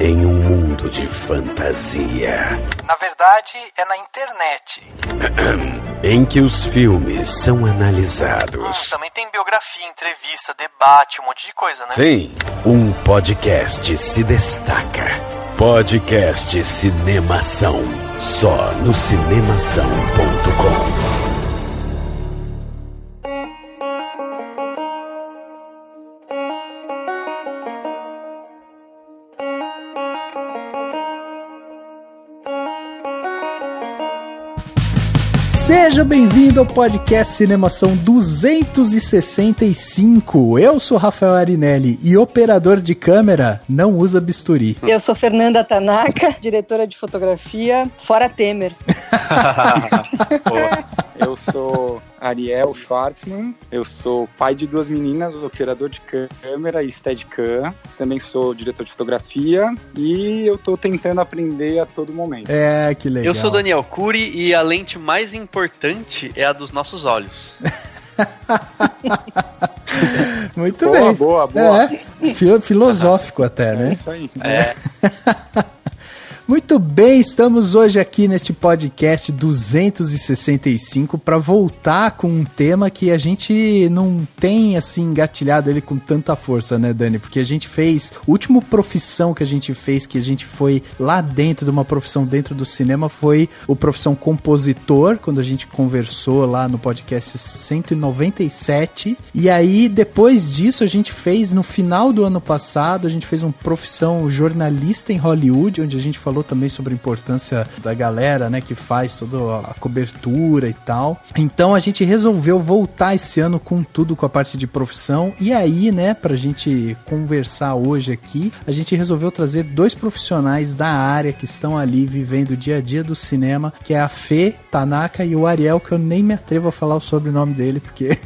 em um mundo de fantasia. Na verdade, é na internet. Em que os filmes são analisados. Também tem biografia, entrevista, debate, um monte de coisa, né? Sim, um podcast se destaca. Podcast Cinemação. Só no cinemação.com. Seja bem-vindo ao podcast Cinemação 265. Eu sou Rafael Arinelli e operador de câmera não usa bisturi. Eu sou Fernanda Tanaka, diretora de fotografia, fora Temer. Eu sou Ariel Schwartzman, eu sou pai de 2 meninas, operador de câmera e Steadicam, também sou diretor de fotografia e eu tô tentando aprender a todo momento. É, que legal. Eu sou Daniel Cury e a lente mais importante é a dos nossos olhos. Muito bem. Boa. Filosófico até, né? É isso aí. Muito bem, estamos hoje aqui neste podcast 265 para voltar com um tema que a gente não tem assim engatilhado ele com tanta força, né, Dani? Porque a gente fez, a última profissão que a gente fez, que a gente foi lá dentro de uma profissão dentro do cinema, foi o profissão compositor, quando a gente conversou lá no podcast 197. E aí, depois disso, a gente fez, no final do ano passado, a gente fez uma profissão jornalista em Hollywood, onde a gente falou também sobre a importância da galera, né, que faz toda a cobertura e tal. Então a gente resolveu voltar esse ano com tudo, com a parte de profissão. E aí, né, pra gente conversar hoje aqui, a gente resolveu trazer 2 profissionais da área que estão ali vivendo o dia a dia do cinema, que é a Fê Tanaka e o Ariel, que eu nem me atrevo a falar o sobrenome dele, porque...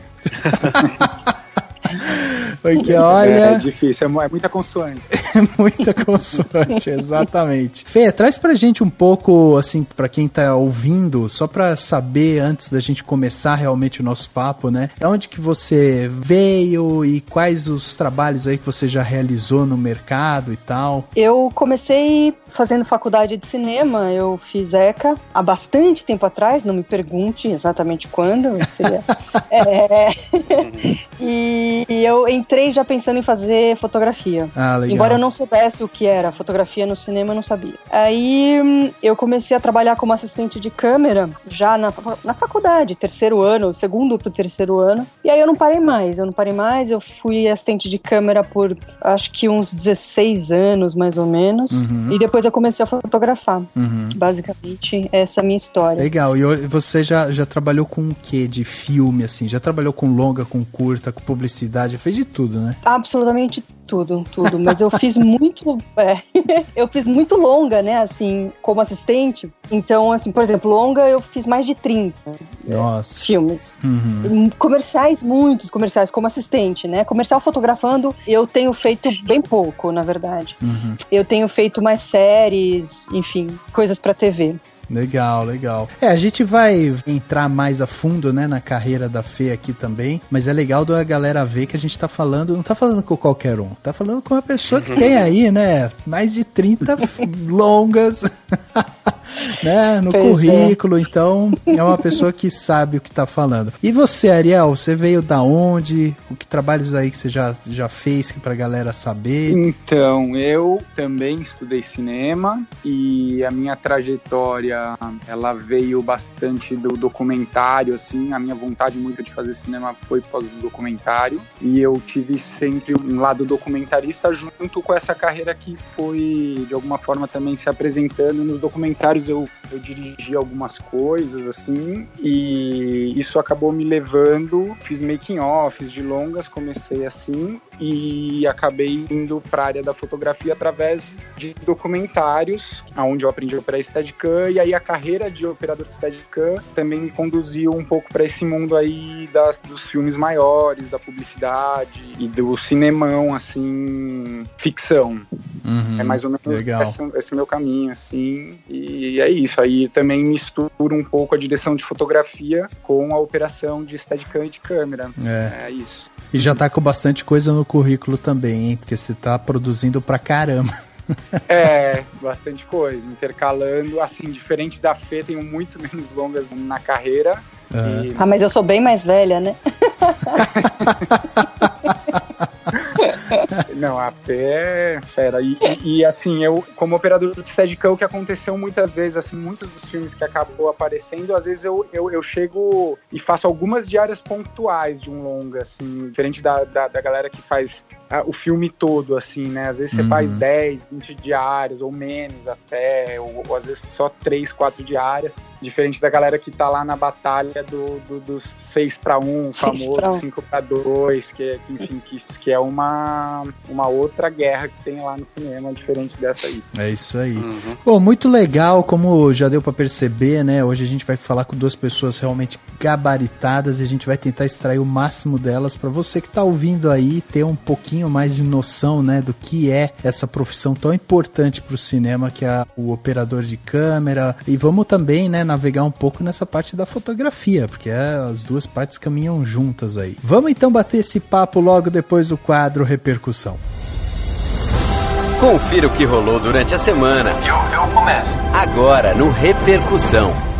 Porque olha... É difícil, é muita consoante. É muita consoante, exatamente. Fê, traz pra gente um pouco, assim, pra quem tá ouvindo, só pra saber, antes da gente começar realmente o nosso papo, né? De onde que você veio e quais os trabalhos aí que você já realizou no mercado e tal? Eu comecei fazendo faculdade de cinema, eu fiz ECA há bastante tempo atrás, não me pergunte exatamente quando, seria... E eu entrei já pensando em fazer fotografia. Ah, legal. Embora eu não soubesse o que era fotografia no cinema, eu não sabia. Aí eu comecei a trabalhar como assistente de câmera já na faculdade, segundo pro terceiro ano. E aí eu não parei mais, eu fui assistente de câmera por acho que uns 16 anos, mais ou menos. Uhum. E depois eu comecei a fotografar. Uhum. Basicamente, essa é a minha história. Legal. E você já trabalhou com o que de filme, assim? Já trabalhou com longa, com curta, com publicidade? Fez de tudo, né? Absolutamente tudo, mas eu fiz muito eu fiz muito longa, né, assim, como assistente. Então, assim, por exemplo, longa eu fiz mais de 30 filmes. Uhum. Muitos comerciais como assistente, né, comercial fotografando eu tenho feito bem pouco, na verdade. Uhum. Eu tenho feito mais séries, enfim, coisas pra TV. Legal. A gente vai entrar mais a fundo, né, na carreira da Fê aqui também, mas é legal da galera ver que a gente tá falando, não tá falando com qualquer um, tá falando com uma pessoa que tem aí, né, mais de 30 longas, né, no currículo, então é uma pessoa que sabe o que tá falando. E você, Ariel, você veio da onde? Que trabalhos aí que você já fez pra galera saber? Então, eu também estudei cinema e a minha trajetória ela veio bastante do documentário, assim, a minha vontade muito de fazer cinema foi pós do documentário, e eu tive sempre um lado documentarista junto com essa carreira que foi, de alguma forma, também se apresentando nos documentários. Eu dirigi algumas coisas, assim, e isso acabou me levando, fiz making-offs de longas, comecei assim, e acabei indo para a área da fotografia através de documentários, onde eu aprendi a operar Steadicam, e aí a carreira de operador de Steadicam também me conduziu um pouco para esse mundo aí dos filmes maiores, da publicidade e do cinemão, assim, ficção. Uhum, é mais ou menos esse meu caminho, assim, e é isso. Aí também misturo um pouco a direção de fotografia com a operação de Steadicam e de câmera. É isso. E já tá com bastante coisa no currículo também, hein? Porque você tá produzindo pra caramba. Bastante coisa, intercalando, assim, diferente da Fê, tenho muito menos longas na carreira. Mas eu sou bem mais velha, né? Não, a Fê é fera. E assim, eu, como operador de Steadicam, o que aconteceu muitas vezes, assim, muitos dos filmes que acabou aparecendo, às vezes eu chego e faço algumas diárias pontuais de um longa, assim, diferente da galera que faz o filme todo, assim, né? Às vezes você faz 10, 20 diárias, ou menos até, ou às vezes só 3, 4 diárias, diferente da galera que tá lá na batalha dos 6-1, famoso 5-2, que é uma outra guerra que tem lá no cinema, diferente dessa aí. É isso aí. Bom, muito legal, como já deu pra perceber, né? Hoje a gente vai falar com duas pessoas realmente gabaritadas e a gente vai tentar extrair o máximo delas pra você que tá ouvindo aí ter um pouquinho mais de noção, né, do que é essa profissão tão importante pro cinema, que é o operador de câmera. E vamos também, né, navegar um pouco nessa parte da fotografia, porque as duas partes caminham juntas aí. Vamos então bater esse papo logo depois do quadro Repercussão. Confira o que rolou durante a semana. Eu começo. Agora no Repercussão.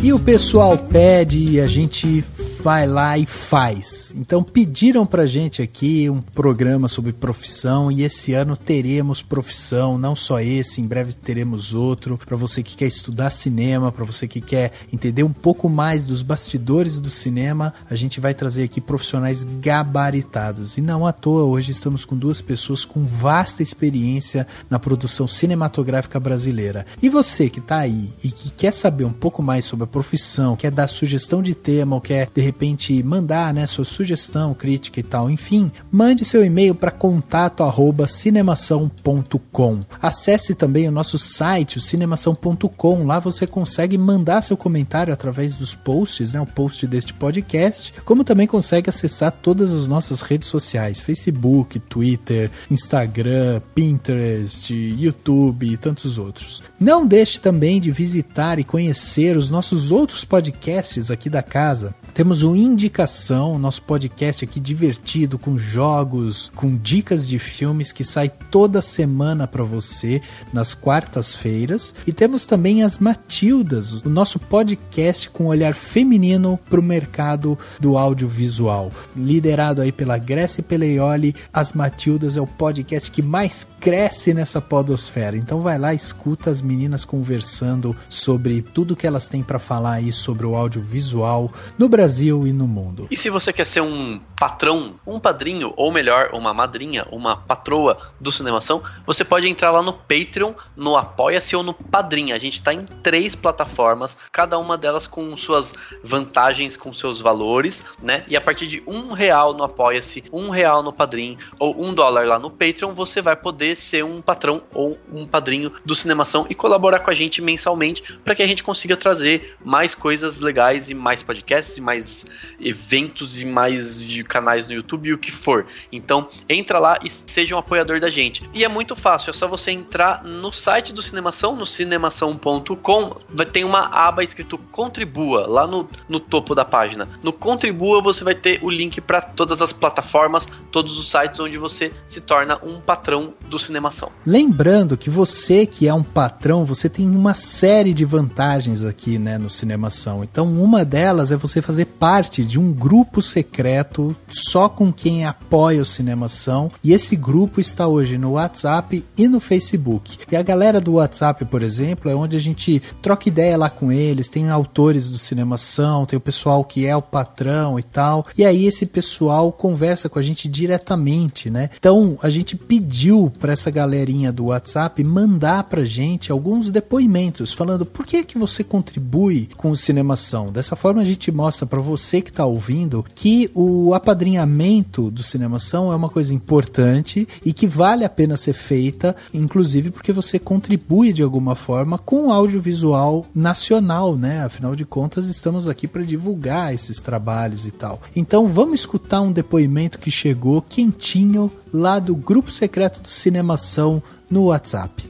E o pessoal pede e a gente vai lá e faz. Então pediram pra gente aqui um programa sobre profissão e esse ano teremos profissão, não só esse, em breve teremos outro, pra você que quer estudar cinema, pra você que quer entender um pouco mais dos bastidores do cinema, a gente vai trazer aqui profissionais gabaritados. E não à toa, hoje estamos com duas pessoas com vasta experiência na produção cinematográfica brasileira. E você que tá aí e que quer saber um pouco mais sobre a profissão, quer dar sugestão de tema ou quer de repente mandar, né, sua sugestão, crítica e tal, enfim, mande seu e-mail para contato@cinemação.com. Acesse também o nosso site, o cinemação.com. Lá você consegue mandar seu comentário através dos posts, né, o post deste podcast, como também consegue acessar todas as nossas redes sociais, Facebook, Twitter, Instagram, Pinterest, YouTube e tantos outros. Não deixe também de visitar e conhecer os nossos outros podcasts aqui da casa. Temos o Indicação, nosso podcast aqui divertido, com jogos, com dicas de filmes que sai toda semana para você, nas quartas-feiras. E temos também as Matildas, o nosso podcast com um olhar feminino para o mercado do audiovisual. Liderado aí pela Grécia Peleioli, as Matildas é o podcast que mais cresce nessa podosfera. Então vai lá, escuta as meninas conversando sobre tudo que elas têm para falar aí sobre o audiovisual no Brasil e no mundo. E se você quer ser um patrão, um padrinho, ou melhor, uma madrinha, uma patroa do Cinemação, você pode entrar lá no Patreon, no Apoia-se ou no Padrim. A gente tá em 3 plataformas, cada uma delas com suas vantagens, com seus valores, né? E a partir de R$1 no Apoia-se, R$1 no Padrim ou $1 lá no Patreon, você vai poder ser um patrão ou um padrinho do Cinemação e colaborar com a gente mensalmente para que a gente consiga trazer mais coisas legais e mais podcasts e mais eventos e mais de canais no YouTube e o que for. Então entra lá e seja um apoiador da gente. E é muito fácil, é só você entrar no site do Cinemação, no cinemação.com, vai ter uma aba escrito Contribua, lá no topo da página. No Contribua você vai ter o link para todas as plataformas, todos os sites onde você se torna um patrão do Cinemação. Lembrando que você que é um patrão, você tem uma série de vantagens aqui, né, no Cinemação. Então uma delas é você fazer parte de um grupo secreto só com quem apoia o Cinemação, e esse grupo está hoje no WhatsApp e no Facebook. E a galera do WhatsApp, por exemplo, é onde a gente troca ideia lá com eles, tem autores do Cinemação, tem o pessoal que é o patrão e tal, e aí esse pessoal conversa com a gente diretamente, né? Então a gente pediu para essa galerinha do WhatsApp mandar pra gente alguns depoimentos falando por que você contribui com o Cinemação. Dessa forma a gente mostra para você que está ouvindo que o apadrinhamento do Cinemação é uma coisa importante e que vale a pena ser feita, inclusive porque você contribui de alguma forma com o audiovisual nacional, né? Afinal de contas, estamos aqui para divulgar esses trabalhos e tal. Então vamos escutar um depoimento que chegou quentinho lá do grupo secreto do Cinemação no WhatsApp.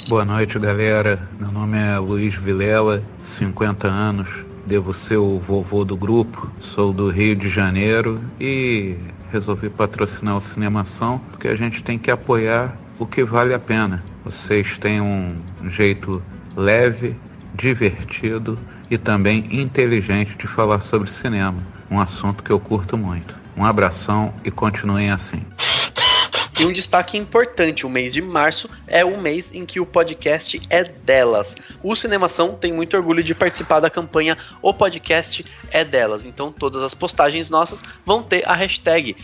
Boa noite, galera. Meu nome é Luiz Vilela, 50 anos. Devo ser o vovô do grupo. Sou do Rio de Janeiro e resolvi patrocinar o Cinemação porque a gente tem que apoiar o que vale a pena. Vocês têm um jeito leve, divertido e também inteligente de falar sobre cinema. Um assunto que eu curto muito. Um abração e continuem assim. E um destaque importante, o mês de março é o mês em que o podcast é delas. O Cinemação tem muito orgulho de participar da campanha O Podcast é Delas. Então todas as postagens nossas vão ter a hashtag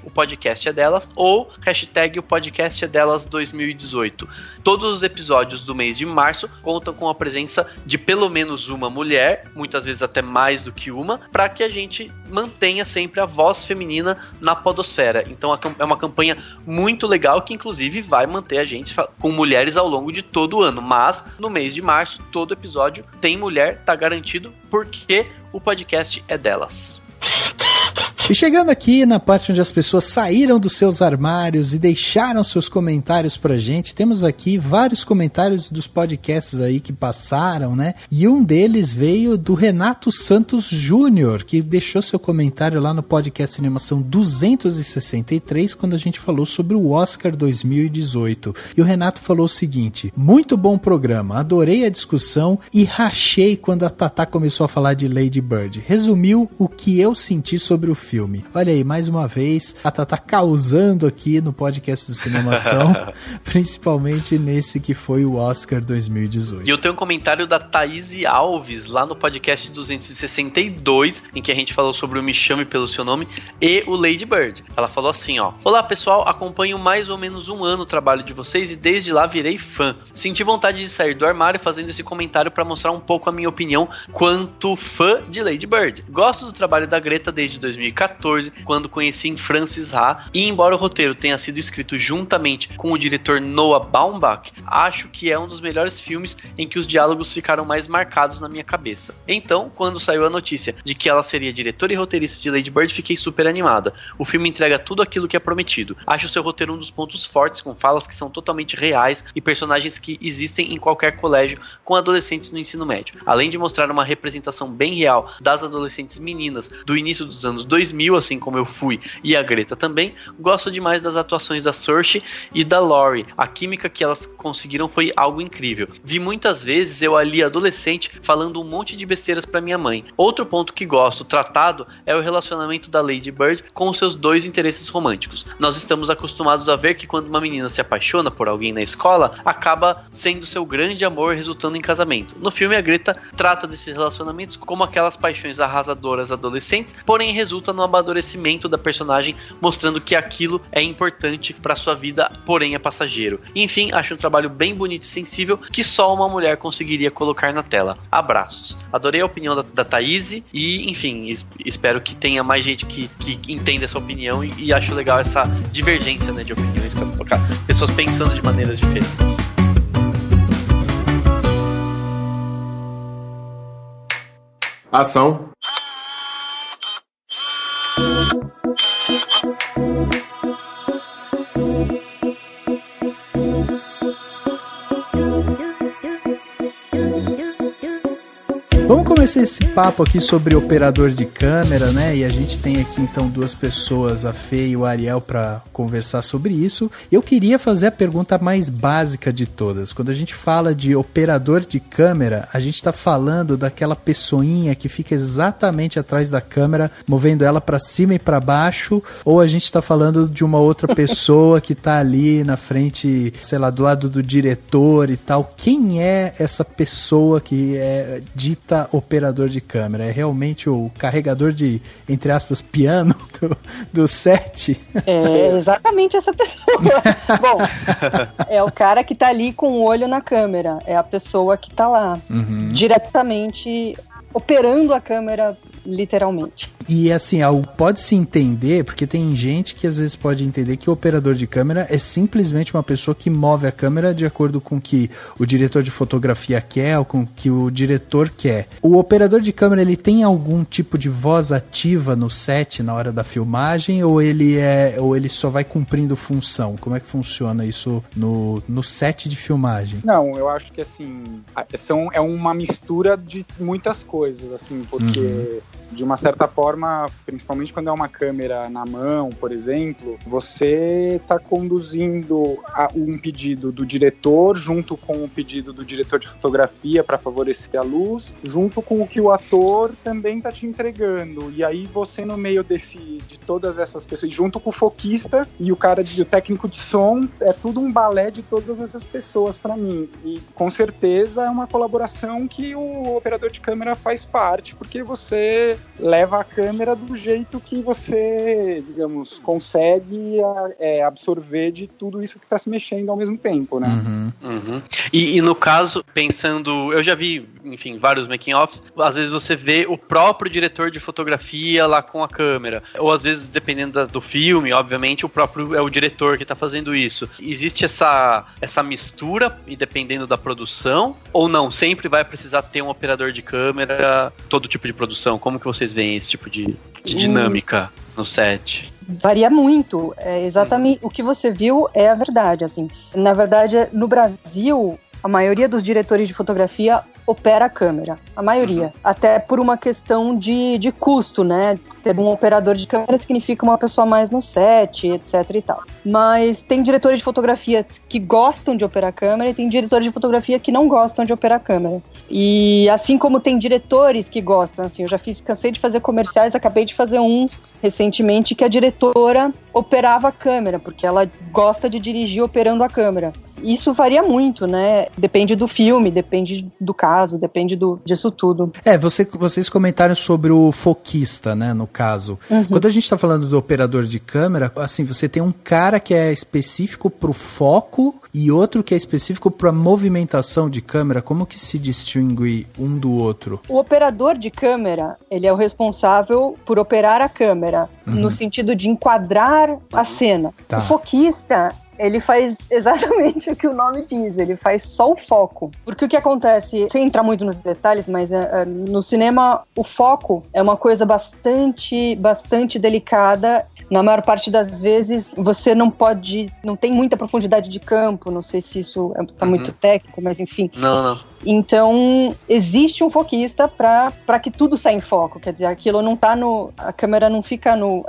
O Podcast é Delas ou hashtag O Podcast é Delas 2018. Todos os episódios do mês de março contam com a presença de pelo menos uma mulher, muitas vezes até mais do que uma, para que a gente mantenha sempre a voz feminina na podosfera. Então é uma campanha muito legal que inclusive vai manter a gente com mulheres ao longo de todo o ano, mas no mês de março todo episódio tem mulher, tá garantido, porque o podcast é delas. E chegando aqui na parte onde as pessoas saíram dos seus armários e deixaram seus comentários pra gente, temos aqui vários comentários dos podcasts aí que passaram, né? E um deles veio do Renato Santos Júnior, que deixou seu comentário lá no podcast Cinemação 263, quando a gente falou sobre o Oscar 2018. E o Renato falou o seguinte: muito bom programa, adorei a discussão e rachei quando a Tatá começou a falar de Lady Bird. Resumiu o que eu senti sobre o filme. Olha aí, mais uma vez, a Tatá causando aqui no podcast do Cinemação, principalmente nesse que foi o Oscar 2018. E eu tenho um comentário da Thaís Alves, lá no podcast 262, em que a gente falou sobre o Me Chame Pelo Seu Nome e o Lady Bird. Ela falou assim, ó: olá pessoal, acompanho mais ou menos um ano o trabalho de vocês e desde lá virei fã. Senti vontade de sair do armário fazendo esse comentário para mostrar um pouco a minha opinião quanto fã de Lady Bird. Gosto do trabalho da Greta desde 2014, quando conheci em Francis Ha, e embora o roteiro tenha sido escrito juntamente com o diretor Noah Baumbach, acho que é um dos melhores filmes em que os diálogos ficaram mais marcados na minha cabeça. Então, quando saiu a notícia de que ela seria diretora e roteirista de Lady Bird, fiquei super animada. O filme entrega tudo aquilo que é prometido. Acho seu roteiro um dos pontos fortes, com falas que são totalmente reais e personagens que existem em qualquer colégio com adolescentes no ensino médio. Além de mostrar uma representação bem real das adolescentes meninas do início dos anos 2000, assim como eu fui, e a Greta também, gosto demais das atuações da Saoirse e da Laurie. A química que elas conseguiram foi algo incrível. Vi muitas vezes eu ali adolescente falando um monte de besteiras pra minha mãe. Outro ponto que gosto tratado é o relacionamento da Lady Bird com os seus dois interesses românticos. Nós estamos acostumados a ver que quando uma menina se apaixona por alguém na escola, acaba sendo seu grande amor resultando em casamento. No filme, a Greta trata desses relacionamentos como aquelas paixões arrasadoras adolescentes, porém resulta no amadurecimento da personagem, mostrando que aquilo é importante para sua vida, porém é passageiro. Enfim, acho um trabalho bem bonito e sensível que só uma mulher conseguiria colocar na tela. Abraços. Adorei a opinião da Thaís e, enfim, espero que tenha mais gente que entenda essa opinião e acho legal essa divergência, né, de opiniões, pessoas pensando de maneiras diferentes. Ação. Vamos começar esse papo aqui sobre operador de câmera, né? E a gente tem aqui então duas pessoas, a Fê e o Ariel, para conversar sobre isso. Eu queria fazer a pergunta mais básica de todas. Quando a gente fala de operador de câmera, a gente tá falando daquela pessoinha que fica exatamente atrás da câmera, movendo ela para cima e para baixo, ou a gente tá falando de uma outra pessoa que tá ali na frente, sei lá, do lado do diretor e tal? Quem é essa pessoa que é dita operador de câmera? É realmente o carregador de, entre aspas, piano do set? É exatamente essa pessoa. Bom, é o cara que tá ali com o olho na câmera. É a pessoa que tá lá, diretamente operando a câmera, literalmente. E assim, pode-se entender, porque tem gente que às vezes pode entender que o operador de câmera é simplesmente uma pessoa que move a câmera de acordo com o que o diretor de fotografia quer ou com o que o diretor quer. O operador de câmera, ele tem algum tipo de voz ativa no set na hora da filmagem ou ele só vai cumprindo função? Como é que funciona isso no set de filmagem? Não, eu acho que assim, é uma mistura de muitas coisas, assim, porque de uma certa forma, principalmente quando é uma câmera na mão, por exemplo, você está conduzindo um pedido do diretor junto com o pedido do diretor de fotografia para favorecer a luz, junto com o que o ator também está te entregando. E aí você, no meio de todas essas pessoas, junto com o foquista e o técnico de som, é tudo um balé de todas essas pessoas para mim. E com certeza é uma colaboração que o operador de câmera faz parte, porque você leva a câmera do jeito que você, digamos, consegue absorver de tudo isso que está se mexendo ao mesmo tempo, né? E no caso, pensando, eu já vi, enfim, vários making-offs, às vezes você vê o próprio diretor de fotografia lá com a câmera, ou às vezes, dependendo do filme, obviamente, o próprio é o diretor que está fazendo isso. Existe essa mistura, e dependendo da produção, ou não? Sempre vai precisar ter um operador de câmera, todo tipo de produção? Como que vocês veem esse tipo de dinâmica no set? Varia muito. Exatamente o que você viu é a verdade, assim. Na verdade, no Brasil, a maioria dos diretores de fotografia opera a câmera. A maioria. Até por uma questão de custo, né? Ter um operador de câmera significa uma pessoa mais no set, etc e tal. Mas tem diretores de fotografia que gostam de operar a câmera e tem diretores de fotografia que não gostam de operar a câmera. E assim como tem diretores que gostam, assim, eu já cansei de fazer comerciais, acabei de fazer um recentemente que a diretora operava a câmera, porque ela gosta de dirigir operando a câmera. Isso varia muito, né? Depende do filme, depende do caso, depende disso tudo. Vocês comentaram sobre o foquista, né, no caso. Quando a gente tá falando do operador de câmera, assim, você tem um cara que é específico pro foco e outro que é específico para movimentação de câmera. Como que se distingue um do outro? O operador de câmera, ele é o responsável por operar a câmera, no sentido de enquadrar a cena. Tá. O foquista, ele faz exatamente o que o nome diz, ele faz só o foco. Porque o que acontece, sem entrar muito nos detalhes, mas no cinema o foco é uma coisa bastante delicada. Na maior parte das vezes você não tem muita profundidade de campo, não sei se isso tá muito técnico, mas enfim. Não. Então, existe um foquista para que tudo saia em foco, quer dizer, aquilo não tá a câmera não fica no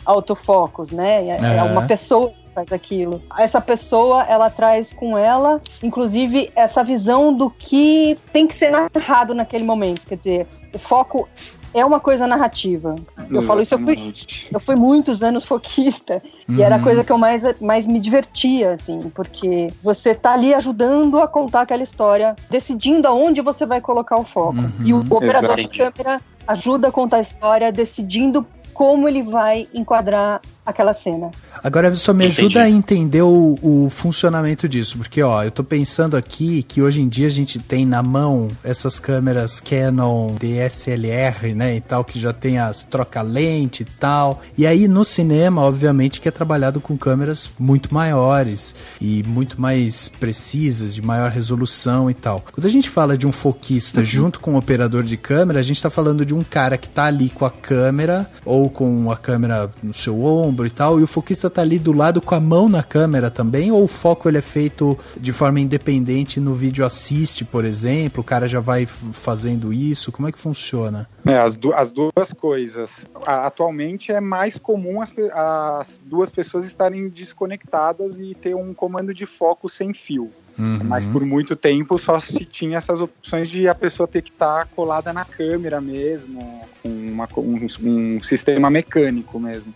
autofocus, né? É uma pessoa que faz aquilo. Essa pessoa, ela traz com ela, inclusive, essa visão do que tem que ser narrado naquele momento, quer dizer, o foco é uma coisa narrativa. Eu falo isso, eu fui muitos anos foquista, e era a coisa que eu mais me divertia, assim, porque você tá ali ajudando a contar aquela história, decidindo aonde você vai colocar o foco. E o operador de câmera ajuda a contar a história, decidindo como ele vai enquadrar aquela cena. Agora só me ajuda a entender o funcionamento disso, porque eu tô pensando aqui que hoje em dia a gente tem na mão essas câmeras Canon DSLR, né, e tal, que já tem as troca-lente e tal, e aí no cinema, obviamente, que é trabalhado com câmeras muito maiores e muito mais precisas, de maior resolução e tal. Quando a gente fala de um foquista junto com o operador de câmera, a gente tá falando de um cara que tá ali com a câmera, ou com a câmera no seu ombro e tal, e o foquista tá ali do lado com a mão na câmera também, ou o foco ele é feito de forma independente no vídeo assist, por exemplo, o cara já vai fazendo isso, como é que funciona? As duas coisas. Atualmente é mais comum as duas pessoas estarem desconectadas e ter um comando de foco sem fio. Mas por muito tempo só se tinha essas opções de a pessoa ter que estar colada na câmera mesmo, com um sistema mecânico mesmo.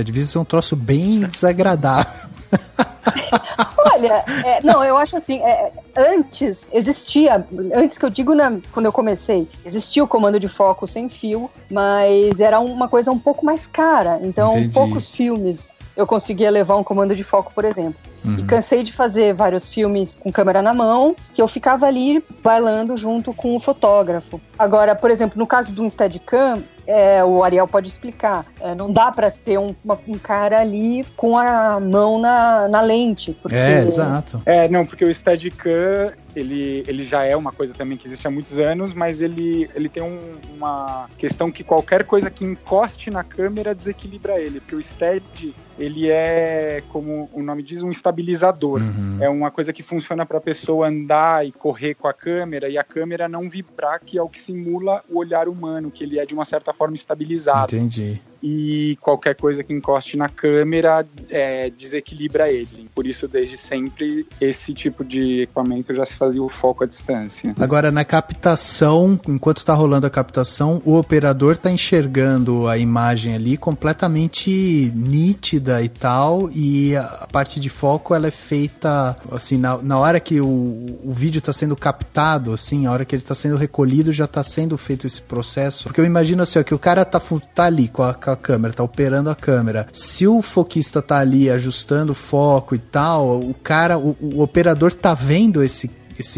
Devia ser um troço bem desagradável. Olha, eu acho assim, antes que eu digo, quando eu comecei, existia o comando de foco sem fio, mas era uma coisa um pouco mais cara, então poucos filmes eu conseguia levar um comando de foco, por exemplo. E cansei de fazer vários filmes com câmera na mão, que eu ficava ali bailando junto com o fotógrafo. Agora, por exemplo, no caso do Steadicam, o Ariel pode explicar. Não dá pra ter um cara ali com a mão na lente. Porque... exato. Não, porque o Steadicam, ele já é uma coisa também que existe há muitos anos, mas ele tem uma questão que qualquer coisa que encoste na câmera desequilibra ele, porque o Steady, ele é, como o nome diz, um estabilizador. É uma coisa que funciona para a pessoa andar e correr com a câmera, e a câmera não vibrar, que é o que simula o olhar humano, que ele é de uma certa forma estabilizado. Entendi. E qualquer coisa que encoste na câmera desequilibra ele. Por isso, desde sempre, esse tipo de equipamento já se fazia o foco à distância. Agora, na captação, enquanto tá rolando a captação, o operador tá enxergando a imagem ali completamente nítida e tal, e a parte de foco, ela é feita, assim, na hora que o vídeo tá sendo captado, assim, a hora que ele tá sendo recolhido, já tá sendo feito esse processo. Porque eu imagino assim, ó, que o cara tá ali com a câmera, tá operando a câmera. Se o foquista tá ali ajustando o foco e tal, o operador tá vendo esse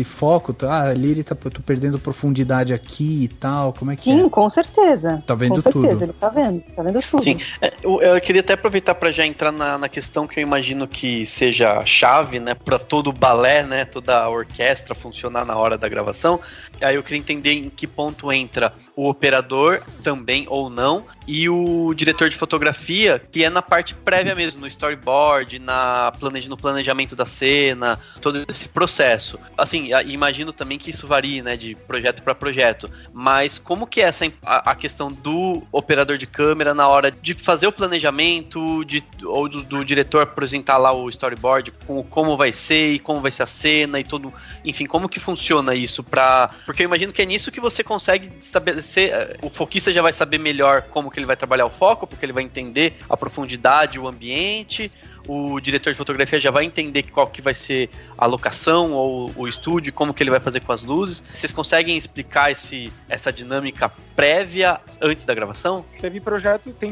foco, ali tô perdendo profundidade aqui e tal, como é que Sim, com certeza. Tá vendo com tudo. certeza, ele tá vendo tudo. Sim, eu queria até aproveitar para já entrar na questão que eu imagino que seja chave, né, para todo o balé, né, toda a orquestra funcionar na hora da gravação. Aí eu queria entender em que ponto entra o operador também ou não, e o diretor de fotografia, que é na parte prévia mesmo, no storyboard, no planejamento da cena, todo esse processo. Assim, imagino também que isso varie, né, de projeto para projeto, mas como que é a questão do operador de câmera na hora de fazer o planejamento, ou do diretor apresentar lá o storyboard, com como vai ser e como vai ser a cena e tudo, enfim, como que funciona isso porque eu imagino que é nisso que você consegue estabelecer, o foquista já vai saber melhor como que ele vai trabalhar o foco, porque ele vai entender a profundidade, o ambiente, o diretor de fotografia já vai entender qual que vai ser a locação ou o estúdio, como que ele vai fazer com as luzes. Vocês conseguem explicar essa dinâmica prévia antes da gravação? Tem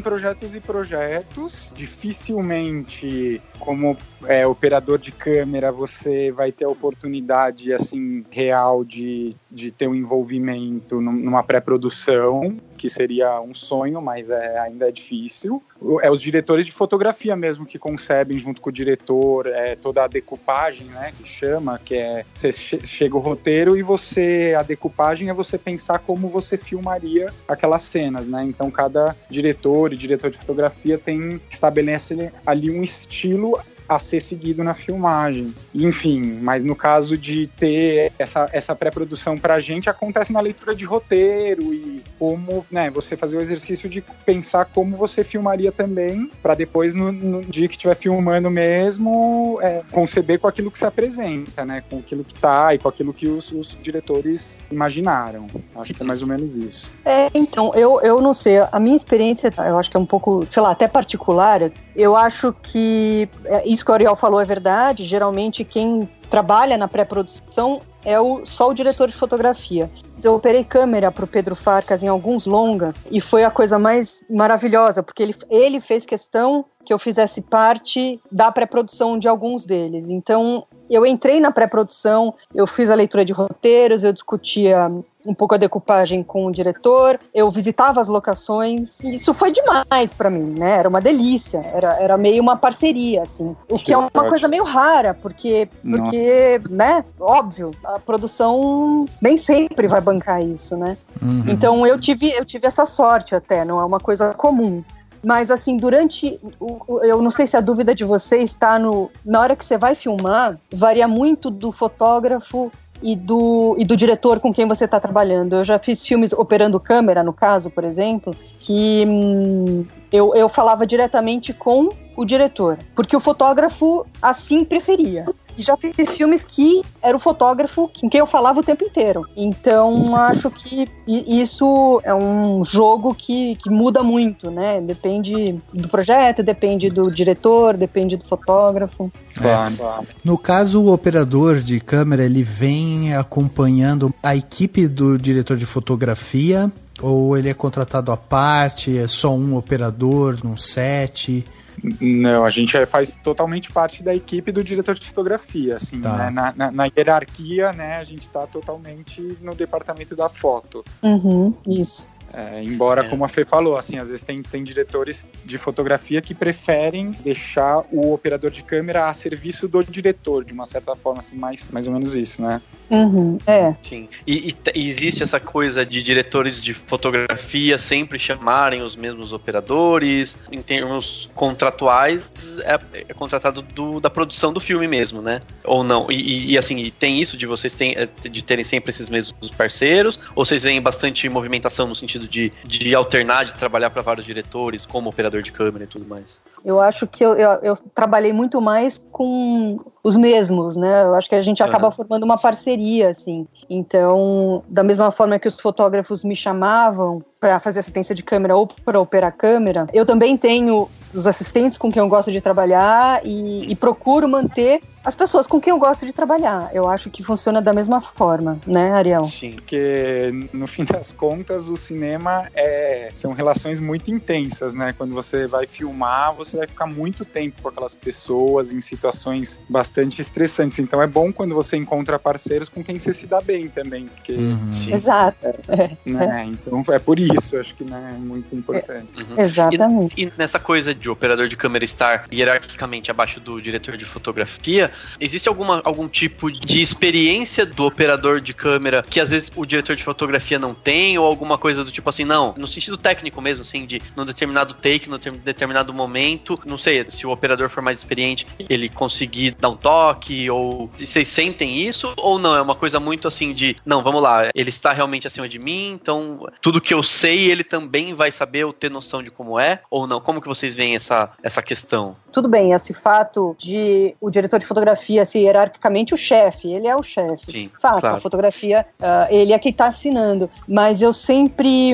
projetos e projetos. Dificilmente, como operador de câmera, você vai ter a oportunidade assim, real de ter um envolvimento numa pré-produção, que seria um sonho, mas ainda é difícil. Os diretores de fotografia mesmo que concebem junto com o diretor toda a decupagem, né, que chama, que você chega o roteiro e a decupagem é você pensar como você filmaria aquelas cenas, né? Então cada diretor e diretor de fotografia estabelece ali um estilo a ser seguido na filmagem. Enfim, mas no caso de ter essa pré-produção pra gente, acontece na leitura de roteiro e como, né, você fazer o exercício de pensar como você filmaria também, pra depois, no dia que estiver filmando mesmo, conceber com aquilo que se apresenta, né, com aquilo que tá e com aquilo que os diretores imaginaram. Acho que é mais ou menos isso. Então, eu não sei, a minha experiência, eu acho que é um pouco, sei lá, até particular. Eu acho que isso que o Ariel falou é verdade. Geralmente quem trabalha na pré-produção é só o diretor de fotografia. Eu operei câmera para o Pedro Farkas em alguns longas e foi a coisa mais maravilhosa, porque ele fez questão que eu fizesse parte da pré-produção de alguns deles. Então, eu entrei na pré-produção, eu fiz a leitura de roteiros, eu discutia um pouco a decupagem com o diretor, eu visitava as locações, e isso foi demais pra mim, né? Era uma delícia, era meio uma parceria, assim. O que é uma coisa meio rara, porque, né, óbvio, a produção nem sempre vai bancar isso, né? Uhum. Então eu tive essa sorte até, não é uma coisa comum. Mas assim, eu não sei se a dúvida de vocês está na hora que você vai filmar, varia muito do fotógrafo e do diretor com quem você está trabalhando. Eu já fiz filmes operando câmera, no caso, por exemplo, que eu falava diretamente com o diretor, porque o fotógrafo assim preferia. E já fiz filmes que era o fotógrafo com quem eu falava o tempo inteiro. Então, acho que isso é um jogo que muda muito, né? Depende do projeto, depende do diretor, depende do fotógrafo. No caso, o operador de câmera, ele vem acompanhando a equipe do diretor de fotografia, ou ele é contratado à parte, é só um operador num set? Não, a gente faz totalmente parte da equipe do diretor de fotografia, assim, tá. Né? Na hierarquia, né, a gente está totalmente no departamento da foto. Uhum, isso. Embora, como a Fê falou, assim, às vezes tem diretores de fotografia que preferem deixar o operador de câmera a serviço do diretor, de uma certa forma, assim, mais ou menos isso, né? Sim. E existe essa coisa de diretores de fotografia sempre chamarem os mesmos operadores, em termos contratuais, é contratado da produção do filme mesmo, né? Ou não? E assim, tem isso de vocês de terem sempre esses mesmos parceiros? Ou vocês veem bastante movimentação no sentido de alternar, de trabalhar para vários diretores, como operador de câmera e tudo mais? Eu acho que eu trabalhei muito mais com os mesmos, né? Eu acho que a gente acaba formando uma parceria, assim. Então, da mesma forma que os fotógrafos me chamavam para fazer assistência de câmera ou para operar câmera, eu também tenho os assistentes com quem eu gosto de trabalhar e procuro manter as pessoas com quem eu gosto de trabalhar. Eu acho que funciona da mesma forma, né, Ariel? Sim, porque no fim das contas o cinema são relações muito intensas, né? Quando você vai filmar, você vai ficar muito tempo com aquelas pessoas em situações bastante estressantes. Então é bom quando você encontra parceiros com quem você se dá bem também, porque... Exato. Né? Então é por isso, acho que, né, é muito importante. Exatamente. E nessa coisa de operador de câmera estar hierarquicamente abaixo do diretor de fotografia, existe algum tipo de experiência do operador de câmera que às vezes o diretor de fotografia não tem, ou alguma coisa do tipo assim, não, no sentido técnico mesmo, assim, de num determinado take, num determinado momento, não sei, se o operador for mais experiente, ele conseguir dar um toque, ou vocês sentem isso, ou não, é uma coisa muito assim de, não, vamos lá, ele está realmente acima de mim, então tudo que eu sei, ele também vai saber ou ter noção de como é, ou não? Como que vocês veem essa questão? Tudo bem, esse fato de o diretor de fotografia ser hierarquicamente o chefe, ele é o chefe. Sim, fato, claro. A fotografia, ele é quem está assinando. Mas eu sempre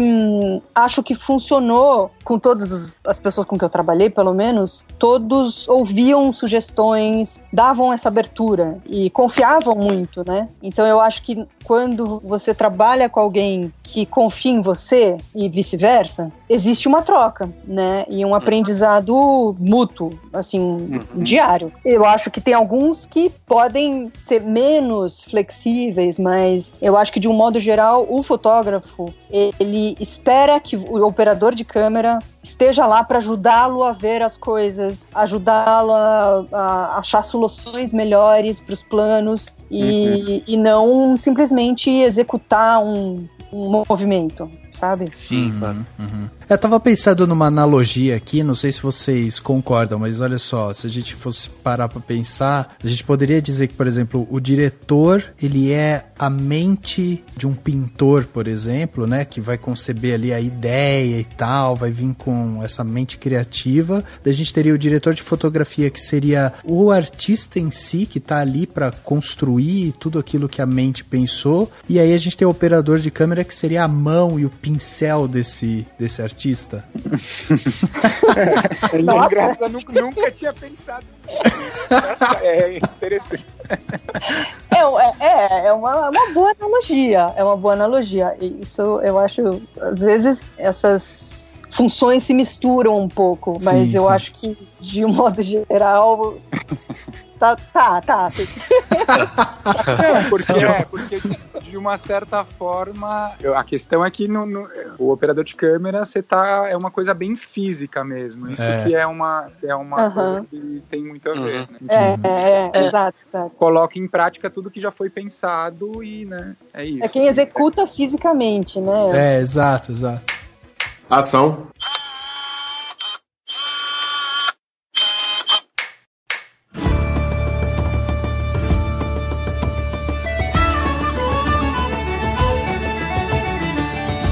acho que funcionou com todas as pessoas com que eu trabalhei, pelo menos, todos ouviam sugestões, davam essa abertura e confiavam muito, né? Então eu acho que quando você trabalha com alguém que confia em você e vice-versa, existe uma troca, né? E um aprendizado mútuo, assim, diário. Eu acho que tem alguns que podem ser menos flexíveis, mas eu acho que, de um modo geral, o fotógrafo, ele espera que o operador de câmera esteja lá para ajudá-lo a ver as coisas, ajudá-lo a achar soluções melhores para os planos e não simplesmente executar um movimento, sabe? Sim, claro. Eu tava pensando numa analogia aqui, não sei se vocês concordam, mas olha só, se a gente fosse parar pra pensar, a gente poderia dizer que, por exemplo, o diretor, ele é a mente de um pintor, por exemplo, né, que vai conceber ali a ideia e tal, vai vir com essa mente criativa. Daí a gente teria o diretor de fotografia, que seria o artista em si, que tá ali pra construir tudo aquilo que a mente pensou, e aí a gente tem o operador de câmera, que seria a mão e o pincel desse artista. É engraçado, nunca tinha pensado nisso. É interessante. É uma boa analogia. É uma boa analogia. E isso, eu acho, às vezes, essas funções se misturam um pouco, mas eu acho que, de um modo geral... Tá. Não, porque de uma certa forma, a questão é que o operador de câmera é uma coisa bem física mesmo. Isso que é uma coisa que tem muito a ver. Né? Exato. Coloca em prática tudo que já foi pensado e, né, é isso. É quem executa fisicamente, né? Exato. Ação.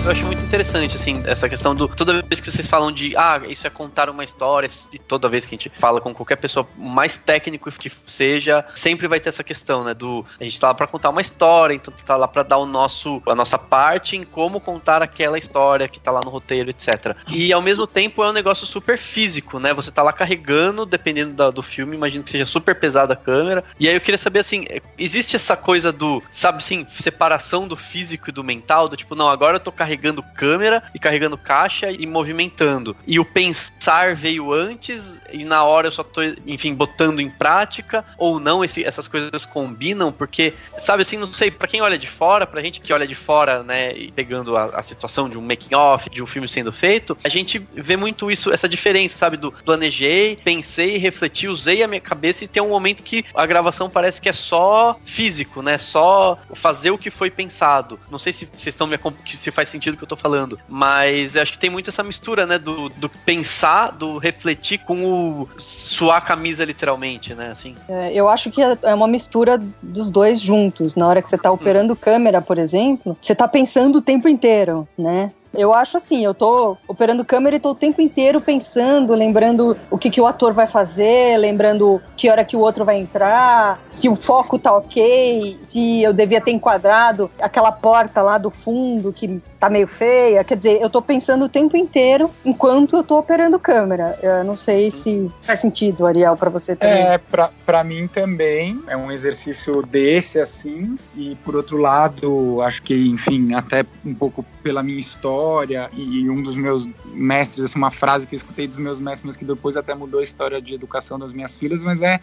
Eu acho muito interessante, assim, essa questão do... Toda vez que vocês falam de, isso é contar uma história, e toda vez que a gente fala com qualquer pessoa, mais técnico que seja, sempre vai ter essa questão, né, a gente tá lá pra contar uma história, então tá lá pra dar a nossa parte em como contar aquela história que tá lá no roteiro, etc. E, ao mesmo tempo, é um negócio super físico, né, você tá lá carregando, dependendo do filme, imagino que seja super pesada a câmera, e aí eu queria saber, assim, existe essa coisa do, sabe, assim, separação do físico e do mental, do tipo, não, agora eu tô carregando câmera e carregando caixa e movimentando. E o pensar veio antes e na hora eu só tô, enfim, botando em prática, ou não, essas coisas combinam, porque, sabe assim, não sei, pra quem olha de fora, pra gente que olha de fora, né, e pegando a situação de um making-off, de um filme sendo feito, a gente vê muito isso, essa diferença, sabe, do planejei, pensei, refleti, usei a minha cabeça e tem um momento que a gravação parece que é só físico, né, só fazer o que foi pensado. Não sei se vocês estão se faz sentido o que eu tô falando, mas eu acho que tem muito essa mistura, né, do pensar, do refletir com o suar a camisa literalmente, né, assim. Eu acho que é uma mistura dos dois juntos. Na hora que você tá operando câmera, por exemplo, você tá pensando o tempo inteiro, né? Eu acho assim, eu tô operando câmera e tô o tempo inteiro pensando, lembrando o que o ator vai fazer, lembrando que hora que o outro vai entrar, se o foco tá ok, se eu devia ter enquadrado aquela porta lá do fundo que tá meio feia. Quer dizer, eu tô pensando o tempo inteiro enquanto eu tô operando câmera. Eu não sei se faz sentido, Ariel, pra você também. Pra mim também é um exercício desse, assim, e por outro lado, acho que, enfim, até um pouco pela minha história, e um dos meus mestres, assim, uma frase que eu escutei dos meus mestres, mas que depois até mudou a história de educação das minhas filhas, mas é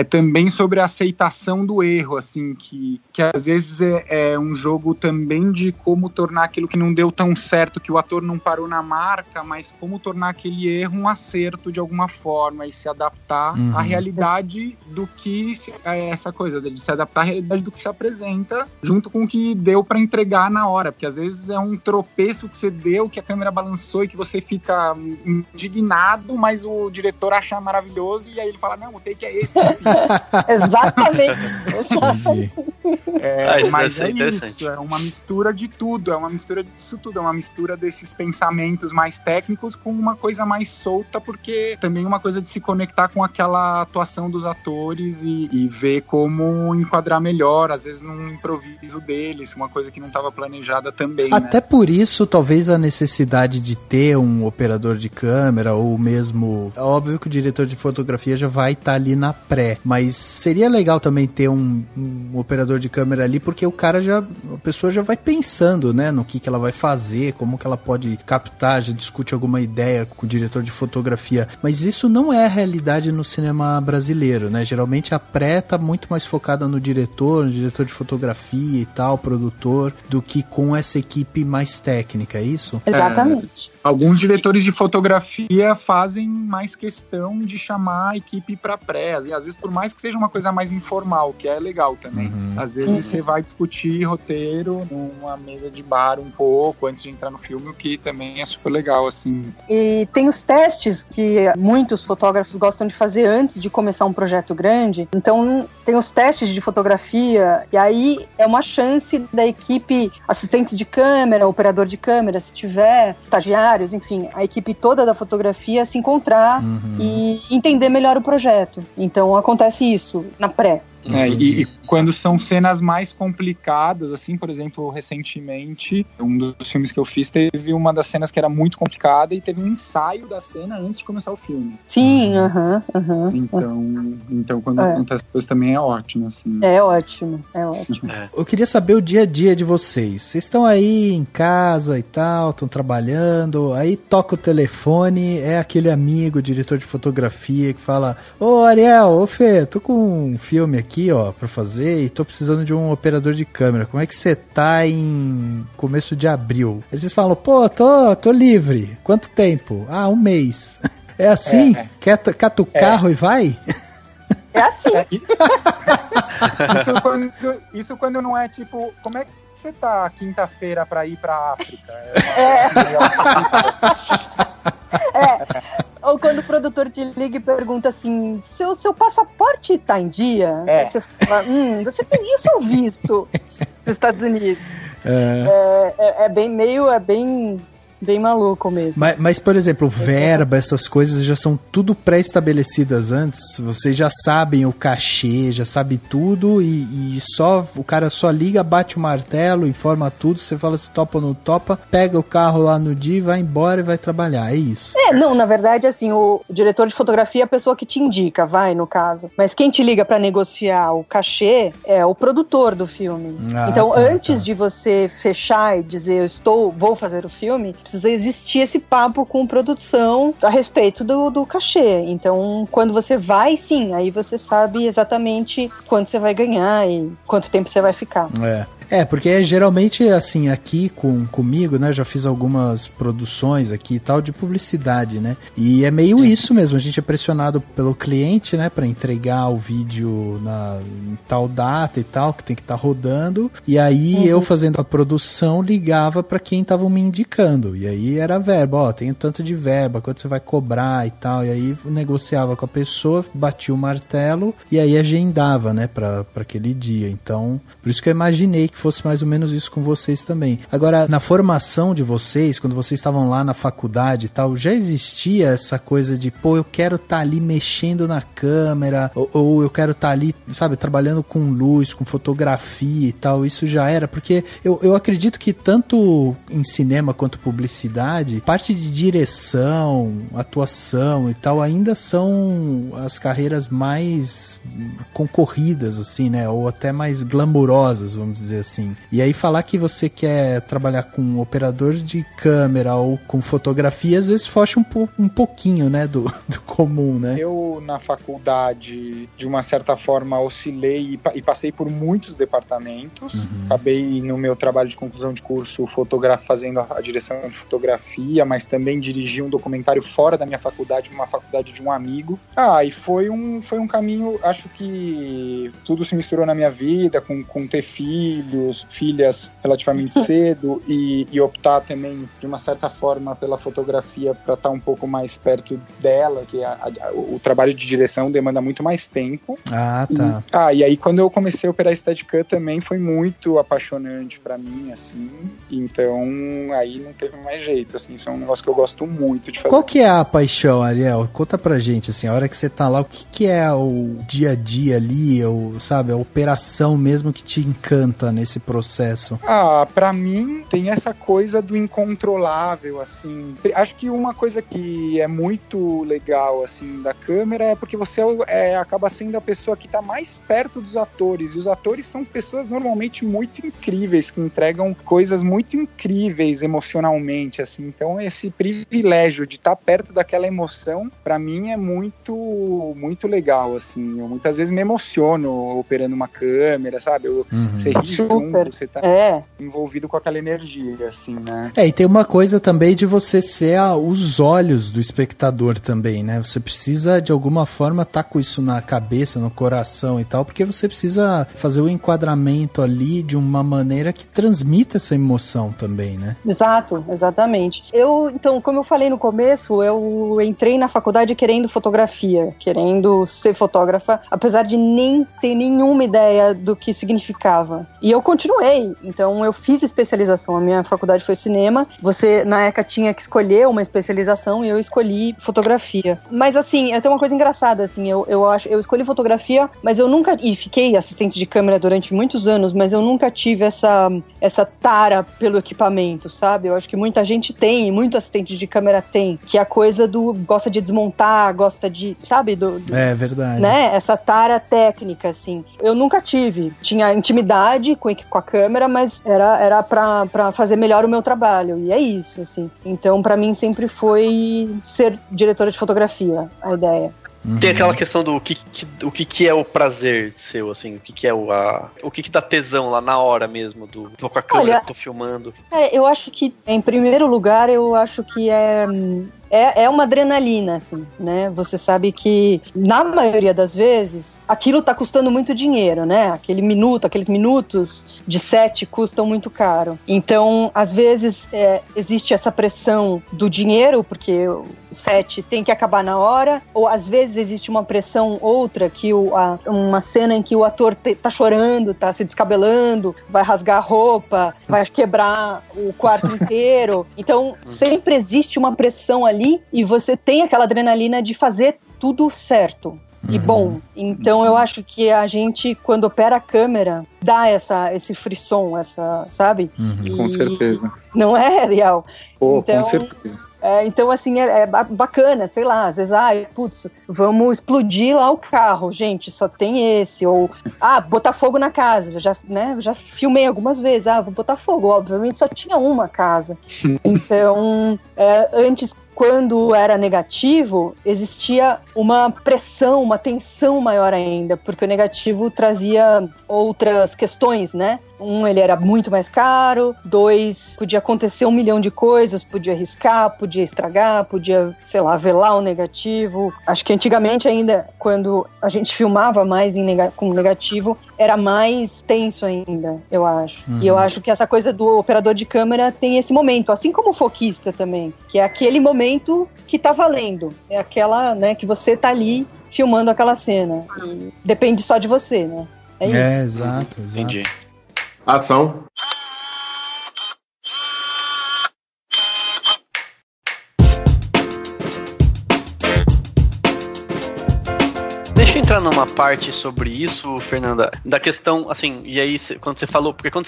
também sobre a aceitação do erro, assim, que às vezes é um jogo também de como tornar aquilo que não deu tão certo, que o ator não parou na marca, mas como tornar aquele erro um acerto de alguma forma e se adaptar à realidade do que essa coisa de se adaptar à realidade do que se apresenta, junto com o que deu pra entregar na hora, porque às vezes é um tropeço que você deu, que a câmera balançou e que você fica indignado, mas o diretor acha maravilhoso e aí ele fala, não, o take é esse. Exatamente. Mas é isso, é uma mistura de tudo, é uma mistura disso tudo, é uma mistura desses pensamentos mais técnicos com uma coisa mais solta, porque também uma coisa de se conectar com aquela atuação dos atores e ver como enquadrar melhor, às vezes num improviso deles, uma coisa que não estava planejada também. Até por isso, talvez a necessidade de ter um operador de câmera, ou mesmo... É óbvio que o diretor de fotografia já vai estar ali na pré, mas seria legal também ter um operador de câmera ali, porque a pessoa já vai pensando, né, no que ela vai fazer, como que ela pode captar, já discute alguma ideia com o diretor de fotografia, mas isso não é a realidade no cinema brasileiro, né? Geralmente a pré tá muito mais focada no diretor de fotografia e tal, produtor, do que com essa equipe mais técnica, é isso? Exatamente. Alguns diretores de fotografia fazem mais questão de chamar a equipe para pré, às vezes por mais que seja uma coisa mais informal, que é legal também. Às vezes você vai discutir roteiro numa mesa de bar um pouco antes de entrar no filme, o que também é super legal, assim. E tem os testes que muitos fotógrafos gostam de fazer antes de começar um projeto grande. Então tem os testes de fotografia e aí é uma chance da equipe, assistentes de câmera, operador de câmera, se tiver, estagiários, enfim, a equipe toda da fotografia se encontrar e entender melhor o projeto. Então acontece isso na pré. E quando são cenas mais complicadas, assim, por exemplo, recentemente, um dos filmes que eu fiz teve uma das cenas que era muito complicada e teve um ensaio da cena antes de começar o filme. Sim, Então quando acontece coisa também é ótimo, assim. É ótimo. Eu queria saber o dia a dia de vocês. Vocês estão aí em casa e tal, estão trabalhando, aí toca o telefone, é aquele amigo, diretor de fotografia que fala: ô Ariel, ô Fê, tô com um filme aqui, ó, pra fazer e tô precisando de um operador de câmera. Como é que você tá em começo de abril? Aí vocês falam: pô, tô livre. Quanto tempo? Ah, 1 mês. É assim? Cata o carro e vai? É assim. Isso quando não é tipo, como é que você tá quinta-feira pra ir pra África? Ou quando o produtor te liga e pergunta assim: seu passaporte tá em dia? Você fala: você tem o seu visto dos Estados Unidos. É bem bem maluco mesmo. Mas, por exemplo, verba, essas coisas já são tudo pré-estabelecidas antes? Vocês já sabem o cachê, já sabe tudo e só o cara só liga, bate o martelo, informa tudo, você fala se topa ou não topa, pega o carro lá no dia, vai embora e vai trabalhar, é isso? Não, na verdade, assim, o diretor de fotografia é a pessoa que te indica, no caso. Mas quem te liga pra negociar o cachê é o produtor do filme. Então, antes de você fechar e dizer vou fazer o filme, precisa existir esse papo com produção a respeito do cachê. Então, quando você vai, sim, aí você sabe exatamente quanto você vai ganhar e quanto tempo você vai ficar. Porque geralmente, assim, aqui comigo, né, já fiz algumas produções aqui e tal de publicidade, né, e é meio isso mesmo, a gente é pressionado pelo cliente, né, pra entregar o vídeo em tal data e tal, que tem que estar rodando, e aí eu fazendo a produção ligava pra quem tava me indicando, e aí era verba, tenho tanto de verba, quanto você vai cobrar e tal, e aí negociava com a pessoa, batia o martelo, e aí agendava, né, pra aquele dia, então, por isso que eu imaginei que fosse mais ou menos isso com vocês também. Agora, na formação de vocês, quando vocês estavam lá na faculdade e tal, já existia essa coisa de, eu quero estar ali mexendo na câmera, ou eu quero estar ali, sabe, trabalhando com luz, com fotografia e tal, isso já era, porque eu acredito que tanto em cinema quanto publicidade, parte de direção, atuação e tal, ainda são as carreiras mais concorridas, assim, né, ou até mais glamourosas, vamos dizer assim. E aí falar que você quer trabalhar com um operador de câmera ou com fotografia, às vezes foge um pouquinho, né, do comum, né? Eu, na faculdade, de uma certa forma, oscilei e passei por muitos departamentos. Acabei, no meu trabalho de conclusão de curso, fazendo a direção de fotografia, mas também dirigi um documentário fora da minha faculdade, numa faculdade de um amigo. E foi um caminho, acho que tudo se misturou na minha vida, com ter filhas relativamente cedo e optar também, de uma certa forma, pela fotografia para estar um pouco mais perto dela, que o trabalho de direção demanda muito mais tempo. E aí quando eu comecei a operar Steadicam também foi muito apaixonante para mim, assim, então aí não teve mais jeito, assim, isso é um negócio que eu gosto muito de fazer. Qual que é a paixão, Ariel? Conta pra gente, assim, a hora que você tá lá, o que é o dia a dia ali, sabe, a operação mesmo que te encanta nesse processo? Pra mim tem essa coisa do incontrolável, assim. Acho que uma coisa que é muito legal, assim, da câmera é porque você acaba sendo a pessoa que tá mais perto dos atores, e os atores são pessoas normalmente muito incríveis, que entregam coisas muito incríveis emocionalmente, assim. Então esse privilégio de estar perto daquela emoção, pra mim é muito, muito legal, assim. Eu muitas vezes me emociono operando uma câmera, sabe? Você ri junto, você tá envolvido com aquela energia, assim, né? E tem uma coisa também de você ser os olhos do espectador também, né? Você precisa, de alguma forma, estar com isso na cabeça, no coração e tal, porque você precisa fazer o enquadramento ali de uma maneira que transmita essa emoção também, né? Exato, exatamente. Então, como eu falei no começo, eu entrei na faculdade querendo fotografia, querendo ser fotógrafa, apesar de nem ter nenhuma ideia do que significava. E eu continuei, então eu fiz especialização, a minha faculdade foi cinema, você na ECA tinha que escolher uma especialização e eu escolhi fotografia. Mas assim, tem uma coisa engraçada, assim, eu escolhi fotografia, mas eu nunca, e fiquei assistente de câmera durante muitos anos, mas eu nunca tive essa tara pelo equipamento, sabe? Eu acho que muita gente tem, muito assistente de câmera tem, que é a coisa gosta de desmontar, gosta de, sabe? É verdade. Né? Essa tara técnica, assim. Eu nunca tive. Tinha intimidade com a câmera, mas era pra fazer melhor o meu trabalho. E é isso, assim. Então, pra mim, sempre foi ser diretora de fotografia, a ideia. Tem aquela questão do o que é o prazer seu, assim, o que dá tesão lá na hora mesmo, tô com a câmera, tô filmando. Eu acho que, em primeiro lugar, eu acho que é é uma adrenalina, assim, né? Você sabe que, na maioria das vezes, aquilo tá custando muito dinheiro, né? Aqueles minutos de set custam muito caro. Então, às vezes, existe essa pressão do dinheiro, porque o set tem que acabar na hora, ou às vezes existe uma pressão outra, que uma cena em que o ator tá chorando, tá se descabelando, vai rasgar a roupa, vai quebrar o quarto inteiro. Então, sempre existe uma pressão ali e você tem aquela adrenalina de fazer tudo certo e bom. Então, eu acho que a gente, quando opera a câmera, dá esse frisson, sabe? Com certeza. Não é, Ariel? Pô, com certeza. Então, assim, é bacana, sei lá, às vezes, vamos explodir lá o carro, gente, só tem esse, ou, botar fogo na casa, já filmei algumas vezes, vou botar fogo, obviamente só tinha uma casa. Então, antes, quando era negativo, existia uma pressão, uma tensão maior ainda, porque o negativo trazia outras questões, né? Ele era muito mais caro. 2, podia acontecer 1 milhão de coisas, podia riscar, podia estragar, podia, sei lá, velar o negativo. Acho que antigamente ainda, quando a gente filmava mais com negativo, era mais tenso ainda, eu acho. E eu acho que essa coisa do operador de câmera tem esse momento, assim como o foquista também, que é aquele momento que tá valendo. É aquela, né, que você tá ali filmando aquela cena. E depende só de você, né? É isso. Exato. Entendi. Ação. Deixa eu entrar numa parte sobre isso, Fernanda, da questão, assim, e aí quando você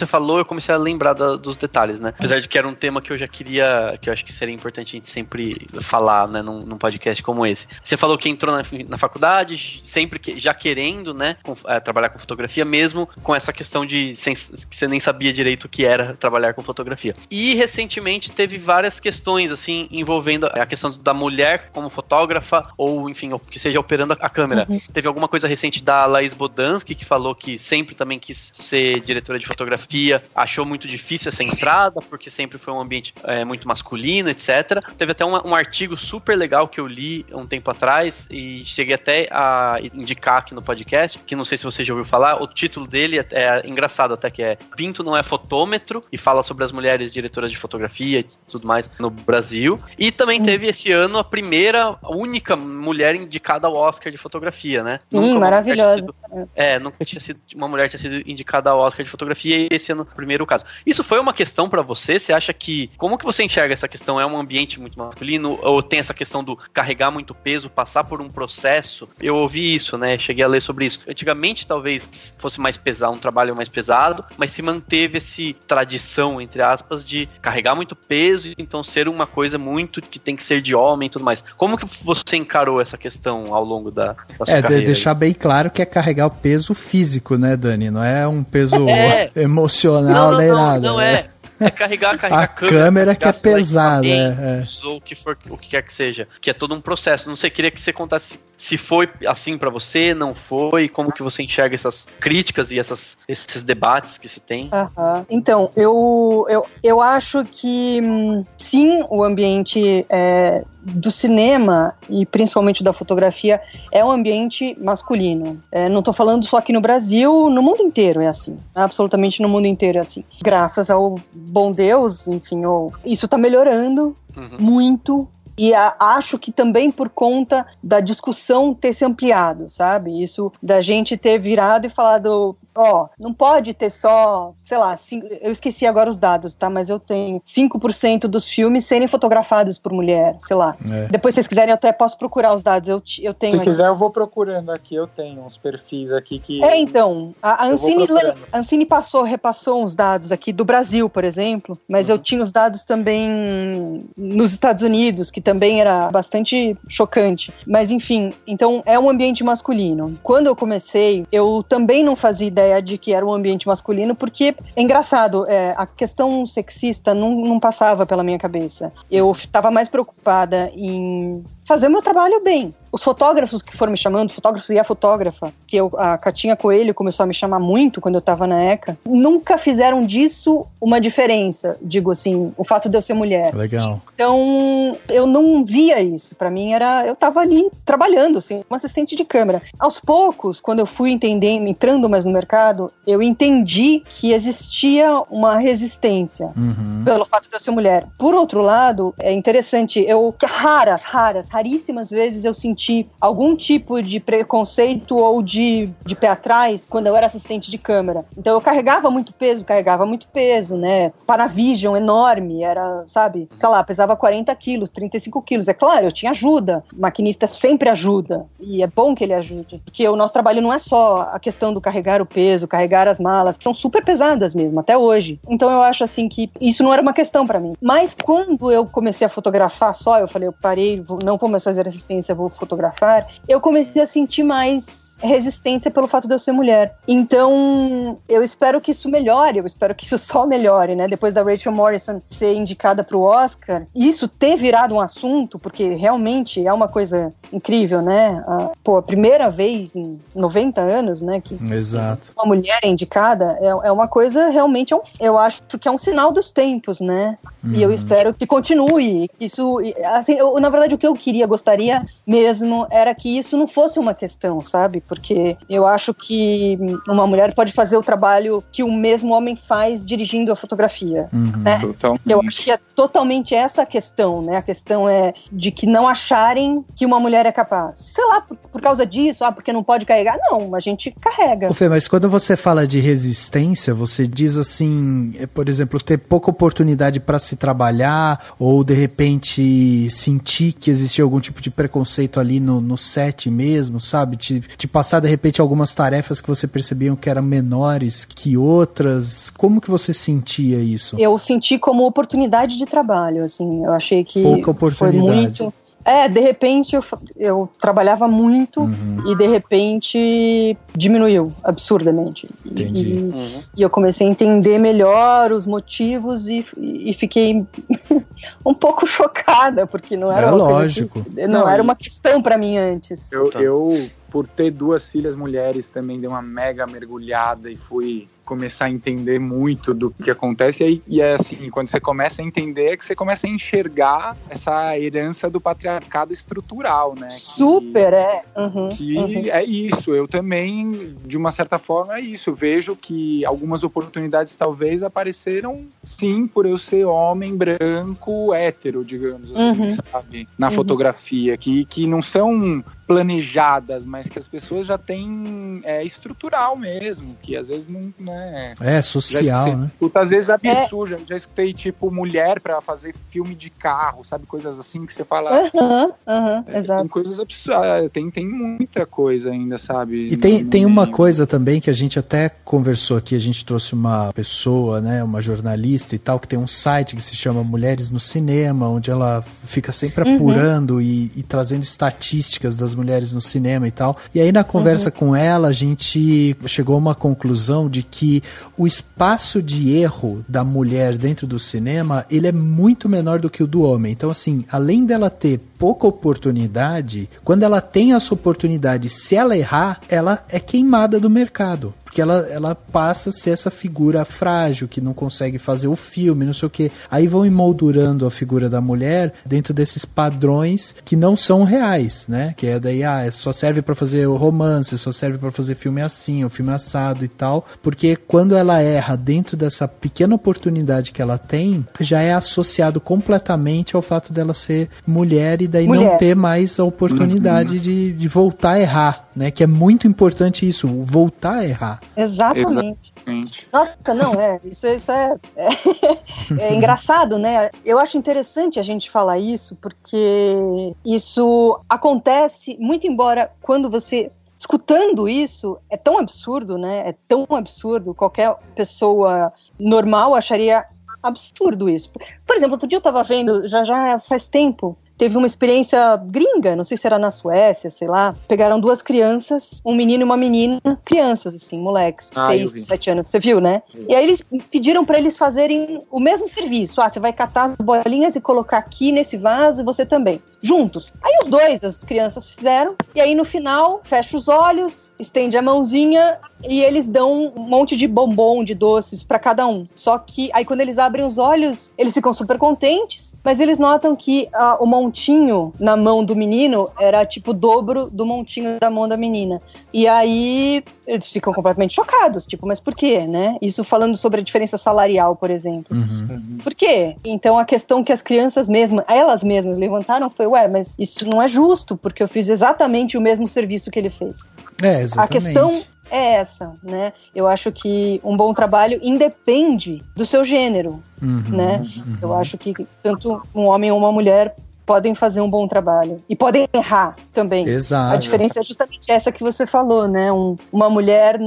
falou, eu comecei a lembrar dos detalhes, né? Apesar de que era um tema que eu já queria, que eu acho que seria importante a gente sempre falar, né, num podcast como esse. Você falou que entrou na faculdade, sempre já querendo, né, trabalhar com fotografia, mesmo com essa questão que você nem sabia direito o que era trabalhar com fotografia. E recentemente teve várias questões, assim, envolvendo a questão da mulher como fotógrafa, ou enfim, que seja operando a câmera. Teve alguma coisa recente da Laís Bodansky, que falou que sempre também quis ser diretora de fotografia, achou muito difícil essa entrada, porque sempre foi um ambiente muito masculino, etc. Teve até um artigo super legal que eu li um tempo atrás, e cheguei até a indicar aqui no podcast, que não sei se você já ouviu falar, o título dele é engraçado até, que é Pinto não é fotômetro, e fala sobre as mulheres diretoras de fotografia e tudo mais no Brasil. E também teve esse ano a única mulher indicada ao Oscar de fotografia, né? Sim, maravilhosa. Nunca tinha sido uma mulher tinha sido indicada ao Oscar de fotografia, e esse ano o primeiro caso. Isso foi uma questão pra você? Você acha que... Como que você enxerga essa questão? É um ambiente muito masculino? Ou tem essa questão do carregar muito peso, passar por um processo? Eu ouvi isso, né? Cheguei a ler sobre isso. Antigamente, talvez fosse mais pesado, um trabalho mais pesado, mas se manteve essa tradição, entre aspas, de carregar muito peso, então ser uma coisa muito que tem que ser de homem e tudo mais. Como que você encarou essa questão ao longo da sua carreira? Deixar bem claro que é carregar o peso físico, né, Dani? Não é um peso emocional nem nada. Não é. É carregar a câmera que é pesada. Ou o que quer que seja. Que é todo um processo. Não sei, queria que você contasse se foi assim pra você, não foi, como que você enxerga essas críticas e esses debates que se tem. Então, eu acho que sim, o ambiente do cinema e principalmente da fotografia é um ambiente masculino. Não tô falando só aqui no Brasil, no mundo inteiro é assim. Absolutamente no mundo inteiro é assim. Graças ao bom Deus, enfim, isso tá melhorando muito. E acho que também por conta da discussão ter se ampliado, sabe? Isso da gente ter virado e falado, não pode ter só, sei lá, eu esqueci agora os dados, tá? Mas eu tenho 5% dos filmes serem fotografados por mulher, sei lá. Depois, se vocês quiserem, eu até posso procurar os dados, eu tenho. Se quiser, eu vou procurando aqui, eu tenho uns perfis aqui que... Então, a Ancine repassou uns dados aqui do Brasil, por exemplo, mas eu tinha os dados também nos Estados Unidos, que também era bastante chocante. Mas, enfim, então é um ambiente masculino. Quando eu comecei, eu também não fazia ideia de que era um ambiente masculino, porque é engraçado, a questão sexista não passava pela minha cabeça. Eu estava mais preocupada em fazer o meu trabalho bem, os fotógrafos que foram me chamando, os fotógrafos e a fotógrafa, que a Catinha Coelho começou a me chamar muito quando eu tava na ECA, nunca fizeram disso uma diferença, digo assim, o fato de eu ser mulher. Legal. Então, eu não via isso. Pra mim, eu tava ali trabalhando, assim, uma assistente de câmera. Aos poucos, quando eu fui entrando mais no mercado, eu entendi que existia uma resistência pelo fato de eu ser mulher. Por outro lado, é interessante, raríssimas vezes eu senti algum tipo de preconceito ou de pé atrás quando eu era assistente de câmera. Então eu carregava muito peso, né? Panavision enorme, era, sabe, sei lá, pesava 40 quilos, 35 quilos. É claro, eu tinha ajuda. O maquinista sempre ajuda. E é bom que ele ajude. Porque o nosso trabalho não é só a questão do carregar o peso, carregar as malas, que são super pesadas mesmo, até hoje. Então eu acho assim que isso não era uma questão pra mim. Mas quando eu comecei a fotografar só, eu falei, eu parei, não vou mais fazer assistência, vou fotografar, eu comecei a sentir mais resistência pelo fato de eu ser mulher. Então, eu espero que isso melhore, eu espero que isso só melhore, né? Depois da Rachel Morrison ser indicada pro Oscar, isso ter virado um assunto, porque realmente é uma coisa incrível, né? A primeira vez em 90 anos, né? Que Exato. Uma mulher é indicada, é uma coisa realmente, eu acho que é um sinal dos tempos, né? E eu espero que continue. Isso, assim, na verdade, o que eu gostaria mesmo, era que isso não fosse uma questão, sabe? Porque eu acho que uma mulher pode fazer o trabalho que o mesmo homem faz dirigindo a fotografia, né? Eu acho que é totalmente essa a questão, né? A questão é de que não acharem que uma mulher é capaz. Sei lá, por causa disso, porque não pode carregar. Não, a gente carrega. Ô Fê, mas quando você fala de resistência, você diz assim, por exemplo, ter pouca oportunidade para se trabalhar, ou de repente sentir que existia algum tipo de preconceito ali no set mesmo, sabe? Te passar de repente algumas tarefas que você percebia que eram menores que outras. Como que você sentia isso? Eu senti como oportunidade de trabalho, assim. Eu achei que pouca oportunidade. Foi muito... de repente eu trabalhava muito e de repente diminuiu absurdamente. Entendi. E eu comecei a entender melhor os motivos e fiquei um pouco chocada, porque não era lógico. Não era uma questão pra mim antes. Eu, por ter duas filhas mulheres, também dei uma mega mergulhada e fui começar a entender muito do que acontece, e é assim, quando você começa a entender, é que você começa a enxergar essa herança do patriarcado estrutural, né? Super, é isso, eu também, de uma certa forma, é isso, vejo que algumas oportunidades talvez apareceram, sim, por eu ser homem, branco, hétero, digamos assim, sabe? Na fotografia, que não são planejadas, mas que as pessoas já têm estrutural mesmo, que às vezes não é social, né? Às vezes absurdo, já escutei tipo mulher pra fazer filme de carro, sabe? Coisas assim que você fala. Exato. Tem coisas absurdas, tem muita coisa ainda, sabe? E tem uma coisa também que a gente até conversou aqui, a gente trouxe uma pessoa, né, uma jornalista e tal, que tem um site que se chama Mulheres no Cinema, onde ela fica sempre apurando e trazendo estatísticas das mulheres no cinema e tal. E aí na conversa com ela, a gente chegou a uma conclusão de que o espaço de erro da mulher dentro do cinema, ele é muito menor do que o do homem. Então, assim, além dela ter pouca oportunidade, quando ela tem essa oportunidade, se ela errar, ela é queimada do mercado. Porque ela passa a ser essa figura frágil, que não consegue fazer o filme, não sei o quê. Aí vão emoldurando a figura da mulher dentro desses padrões que não são reais, né? Que é daí, só serve pra fazer o romance, só serve pra fazer filme assim, o filme assado e tal. Porque quando ela erra dentro dessa pequena oportunidade que ela tem, já é associado completamente ao fato dela ser mulher e daí não ter mais a oportunidade de voltar a errar, né? Que é muito importante isso, voltar a errar. Exatamente. Nossa, não, isso é engraçado, né? Eu acho interessante a gente falar isso, porque isso acontece, muito embora quando você... Escutando isso, é tão absurdo, né? É tão absurdo, qualquer pessoa normal acharia absurdo isso. Por exemplo, outro dia eu tava vendo, já faz tempo, teve uma experiência gringa, não sei se era na Suécia, sei lá. Pegaram 2 crianças, um menino e uma menina, crianças, assim, moleques, 6, 7 anos, você viu, né? E aí eles pediram pra eles fazerem o mesmo serviço. Você vai catar as bolinhas e colocar aqui nesse vaso e você também. Juntos. Aí os 2, as crianças fizeram, e aí no final, fecha os olhos, estende a mãozinha e eles dão um monte de bombom, de doces pra cada um. Só que aí quando eles abrem os olhos, eles ficam super contentes, mas eles notam que o montinho na mão do menino era tipo o dobro do montinho da mão da menina. E aí eles ficam completamente chocados, tipo, mas por quê, né? Isso falando sobre a diferença salarial, por exemplo. Por quê? Então a questão que as crianças mesmas, elas mesmas levantaram foi, mas isso não é justo, porque eu fiz exatamente o mesmo serviço que ele fez. Exatamente. A questão é essa, né? Eu acho que um bom trabalho independe do seu gênero, né? Eu acho que tanto um homem ou uma mulher podem fazer um bom trabalho. E podem errar também. Exato. A diferença é justamente essa que você falou, né? Uma mulher,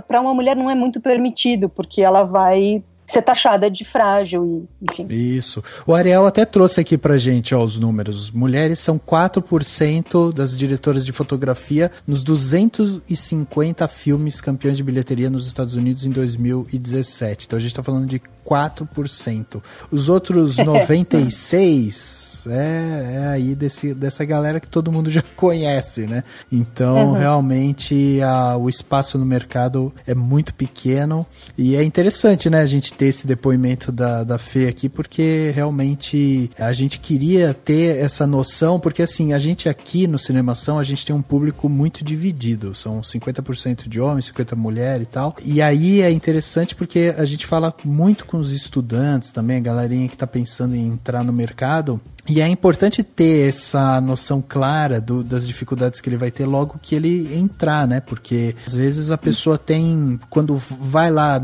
para uma mulher não é muito permitido, porque ela vai ser taxada de frágil e, enfim. Isso. O Ariel até trouxe aqui pra gente, os números. Mulheres são 4% das diretoras de fotografia nos 250 filmes campeões de bilheteria nos Estados Unidos em 2017. Então a gente tá falando de 4%. Os outros 96% é aí dessa galera que todo mundo já conhece, né? Então, realmente, o espaço no mercado é muito pequeno e é interessante, né, a gente ter esse depoimento da Fê aqui, porque realmente a gente queria ter essa noção, porque assim, a gente aqui no Cinemação, a gente tem um público muito dividido, são 50% de homens, 50% mulher e tal, e aí é interessante porque a gente fala muito com os estudantes também, a galerinha que está pensando em entrar no mercado, e é importante ter essa noção clara das dificuldades que ele vai ter logo que ele entrar, né? Porque às vezes a pessoa tem, quando vai lá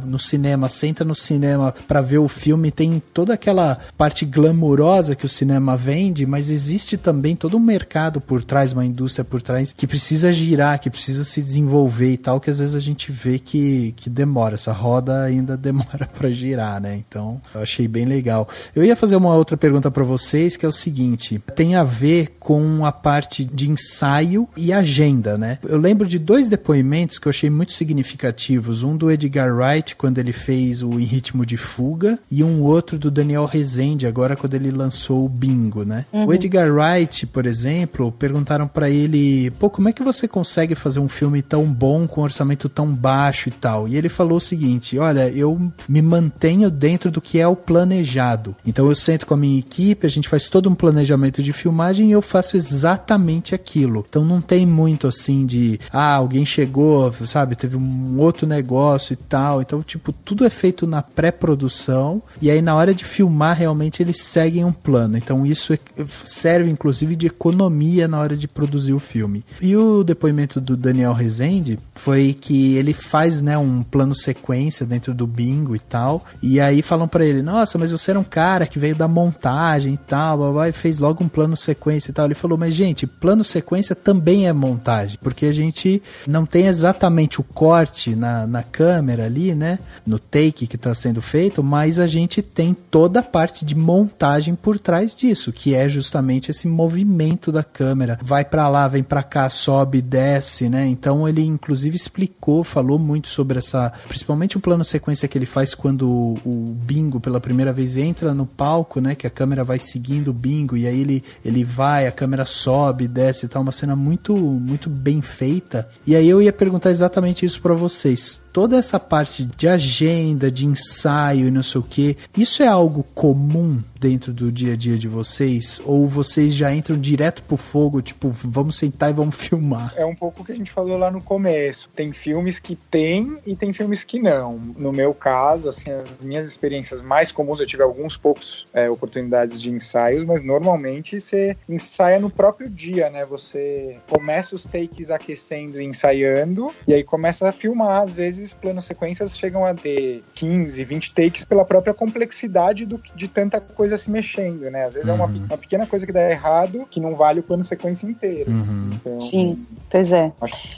no cinema, senta no cinema para ver o filme, tem toda aquela parte glamurosa que o cinema vende, mas existe também todo um mercado por trás, uma indústria por trás que precisa girar, que precisa se desenvolver e tal, que às vezes a gente vê que demora, essa roda ainda demora para girar, né? Então, eu achei bem legal. Eu ia fazer uma outra pergunta para vocês, que é o seguinte, tem a ver com a parte de ensaio e agenda, né? Eu lembro de 2 depoimentos que eu achei muito significativos, um do Edgar Wright, quando ele fez o Em Ritmo de Fuga, e um outro do Daniel Rezende, agora quando ele lançou o Bingo, né? O Edgar Wright, por exemplo, perguntaram pra ele, como é que você consegue fazer um filme tão bom, com um orçamento tão baixo e tal? E ele falou o seguinte, olha, eu me mantenho dentro do que é o planejado. Então eu sento com a minha equipe, a gente faz todo um planejamento de filmagem e eu faço exatamente aquilo. Então não tem muito assim de, alguém chegou, sabe, teve um outro negócio e tal. Então, tipo, tudo é feito na pré-produção e aí na hora de filmar realmente eles seguem um plano. Então isso serve inclusive de economia na hora de produzir o filme. E o depoimento do Daniel Rezende foi que ele faz, né, um plano sequência dentro do Bingo e tal. E aí falam pra ele, nossa, mas você era um cara que veio da montagem e tal, e fez logo um plano sequência e tal. Ele falou, mas gente, plano sequência também é montagem, porque a gente não tem exatamente o corte na câmera ali, né, no take que está sendo feito, mas a gente tem toda a parte de montagem por trás disso, que é justamente esse movimento da câmera, vai para lá, vem para cá, sobe, desce, né? Então ele inclusive explicou, falou muito sobre principalmente o plano sequência que ele faz quando o Bingo pela primeira vez entra no palco, né, que a câmera vai seguindo o Bingo e aí ele vai, a câmera sobe, desce e tal, uma cena muito, muito bem feita. E aí eu ia perguntar exatamente isso pra vocês. Toda essa parte de agenda, de ensaio e não sei o que, isso é algo comum dentro do dia a dia de vocês? Ou vocês já entram direto pro fogo, tipo, vamos sentar e vamos filmar? É um pouco o que a gente falou lá no começo. Tem filmes que tem e tem filmes que não. No meu caso, assim, as minhas experiências mais comuns, eu tive alguns poucos oportunidades de ensaios, mas normalmente você ensaia no próprio dia, né? Você começa os takes aquecendo e ensaiando, e aí começa a filmar, às vezes, vezes planos sequências chegam a ter 15, 20 takes pela própria complexidade de tanta coisa se mexendo, né? Às vezes é uma pequena coisa que dá errado, que não vale o plano sequência inteiro. Então, sim, pois é.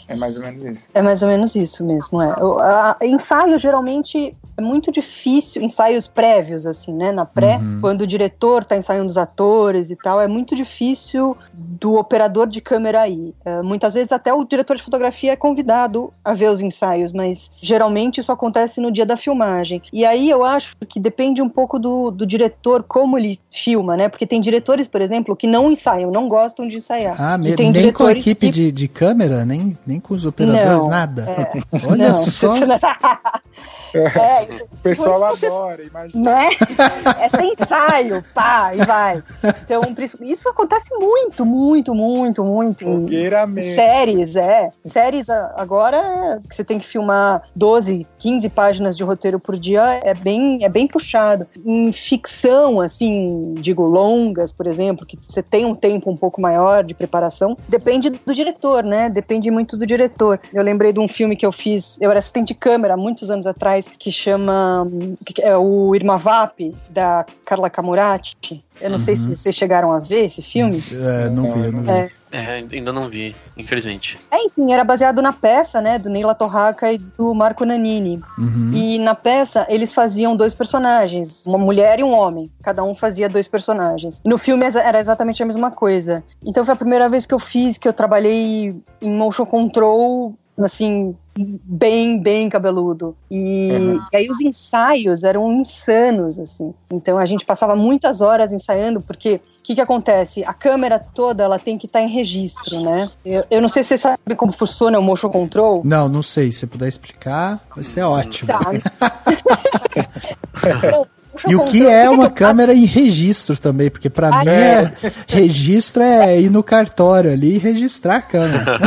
É mais ou menos isso. É mais ou menos isso mesmo, ensaio geralmente é muito difícil, ensaios prévios, assim, né? Na pré, quando o diretor tá ensaiando os atores e tal, é muito difícil do operador de câmera ir. Muitas vezes até o diretor de fotografia é convidado a ver os ensaios, mas geralmente isso acontece no dia da filmagem. E aí eu acho que depende um pouco do diretor, como ele filma, né? Porque tem diretores, por exemplo, que não ensaiam, não gostam de ensaiar. Tem nem com a equipe de câmera, nem com os operadores, nada. Olha só. O pessoal adora, imagina. Né? É sem ensaio, pá, e vai. Então, isso acontece muito, muito, muito, muito. Fogueira mesmo. Séries, Séries agora, que você tem que filmar 12, 15 páginas de roteiro por dia, é bem puxado. Em ficção, assim, digo, longas, por exemplo, que você tem um tempo um pouco maior de preparação, depende do diretor, né? Depende muito do diretor. Eu lembrei de um filme que eu fiz, eu era assistente de câmera há muitos anos atrás, que chama o Irma Vap, da Carla Camurati. Eu não sei se vocês chegaram a ver esse filme. Não vi. Ainda não vi, infelizmente. Enfim, era baseado na peça, né, do Neila Torraca e do Marco Nanini. E na peça, eles faziam 2 personagens, uma mulher e um homem. Cada um fazia 2 personagens. No filme era exatamente a mesma coisa. Então foi a primeira vez que eu trabalhei em motion control, assim, bem cabeludo. E aí os ensaios eram insanos, assim. Então a gente passava muitas horas ensaiando, porque o que acontece? A câmera toda, ela tem que estar em registro, né? Eu não sei se você sabe como funciona o motion control. Não sei. Se você puder explicar, vai ser ótimo. Tá. E o que é uma câmera em registro também, porque pra mim registro é ir no cartório ali e registrar a câmera.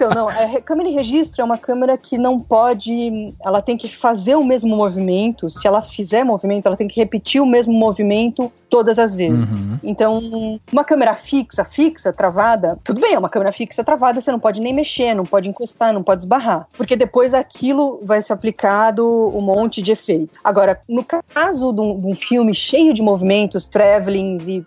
A câmera em registro é uma câmera que não pode, ela tem que fazer o mesmo movimento. Se ela fizer movimento, ela tem que repetir o mesmo movimento todas as vezes. Então, uma câmera fixa, travada, tudo bem, é uma câmera fixa travada, você não pode nem mexer, não pode encostar, não pode esbarrar, porque depois aquilo vai ser aplicado um monte de efeito. Agora, no caso de um filme cheio de movimentos, travelings e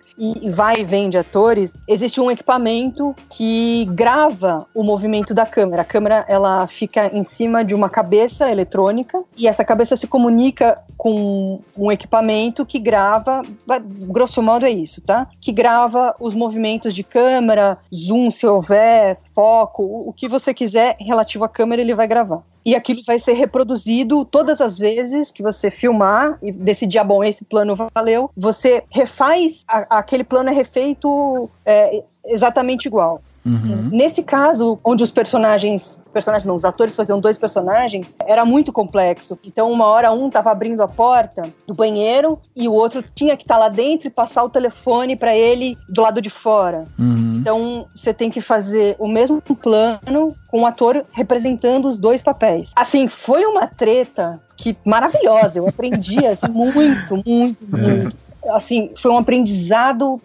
vai e vem de atores, existe um equipamento que grava o movimento da câmera. A câmera, ela fica em cima de uma cabeça eletrônica e essa cabeça se comunica com um equipamento que grava, grosso modo é isso, tá? Que grava os movimentos de câmera, zoom se houver, foco, o que você quiser relativo à câmera, ele vai gravar. E aquilo vai ser reproduzido todas as vezes que você filmar e decidir, esse plano valeu, você refaz, aquele plano é refeito exatamente igual. Nesse caso, onde os os atores faziam 2 personagens, era muito complexo. Então, uma hora um tava abrindo a porta do banheiro e o outro tinha que estar lá dentro e passar o telefone para ele do lado de fora. Então, você tem que fazer o mesmo plano com o ator representando os 2 papéis. Assim, foi uma treta maravilhosa. Eu aprendi assim, muito. Assim, foi um aprendizado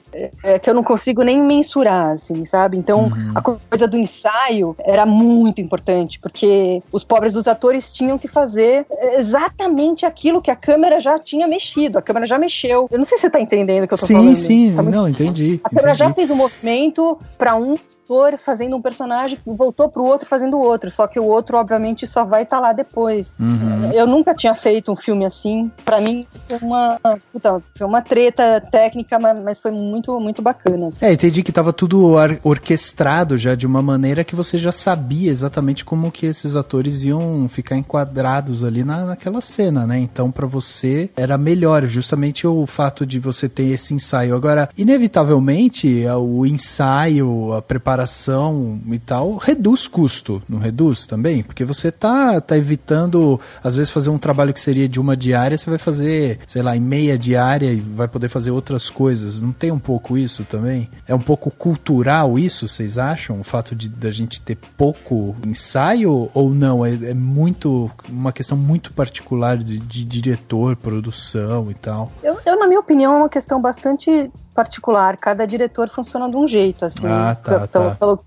que eu não consigo nem mensurar, assim, sabe? Então, a coisa do ensaio era muito importante, porque os pobres dos atores tinham que fazer exatamente aquilo que a câmera já tinha mexido. A câmera já mexeu. Eu não sei se você tá entendendo o que eu tô falando. Sim, entendi. A câmera já fez um movimento para um ator fazendo um personagem, voltou pro outro fazendo o outro, só que o outro, obviamente, só vai estar lá depois. Eu nunca tinha feito um filme assim. Pra mim, foi uma treta técnica, mas foi muito bacana. Assim. Entendi que tava tudo orquestrado já de uma maneira que você já sabia exatamente como que esses atores iam ficar enquadrados ali naquela cena, né? Então, pra você, era melhor justamente o fato de você ter esse ensaio. Agora, inevitavelmente, o ensaio, a preparação e tal, reduz custo, não reduz também? Porque você tá evitando, às vezes, fazer um trabalho que seria de uma diária, você vai fazer, sei lá, em meia diária e vai poder fazer outras coisas. Não tem um pouco isso também? É um pouco cultural isso, vocês acham? O fato da gente ter pouco ensaio ou não? É muito uma questão muito particular de diretor, produção e tal. Eu, na minha opinião, é uma questão bastante particular, cada diretor funciona de um jeito, assim,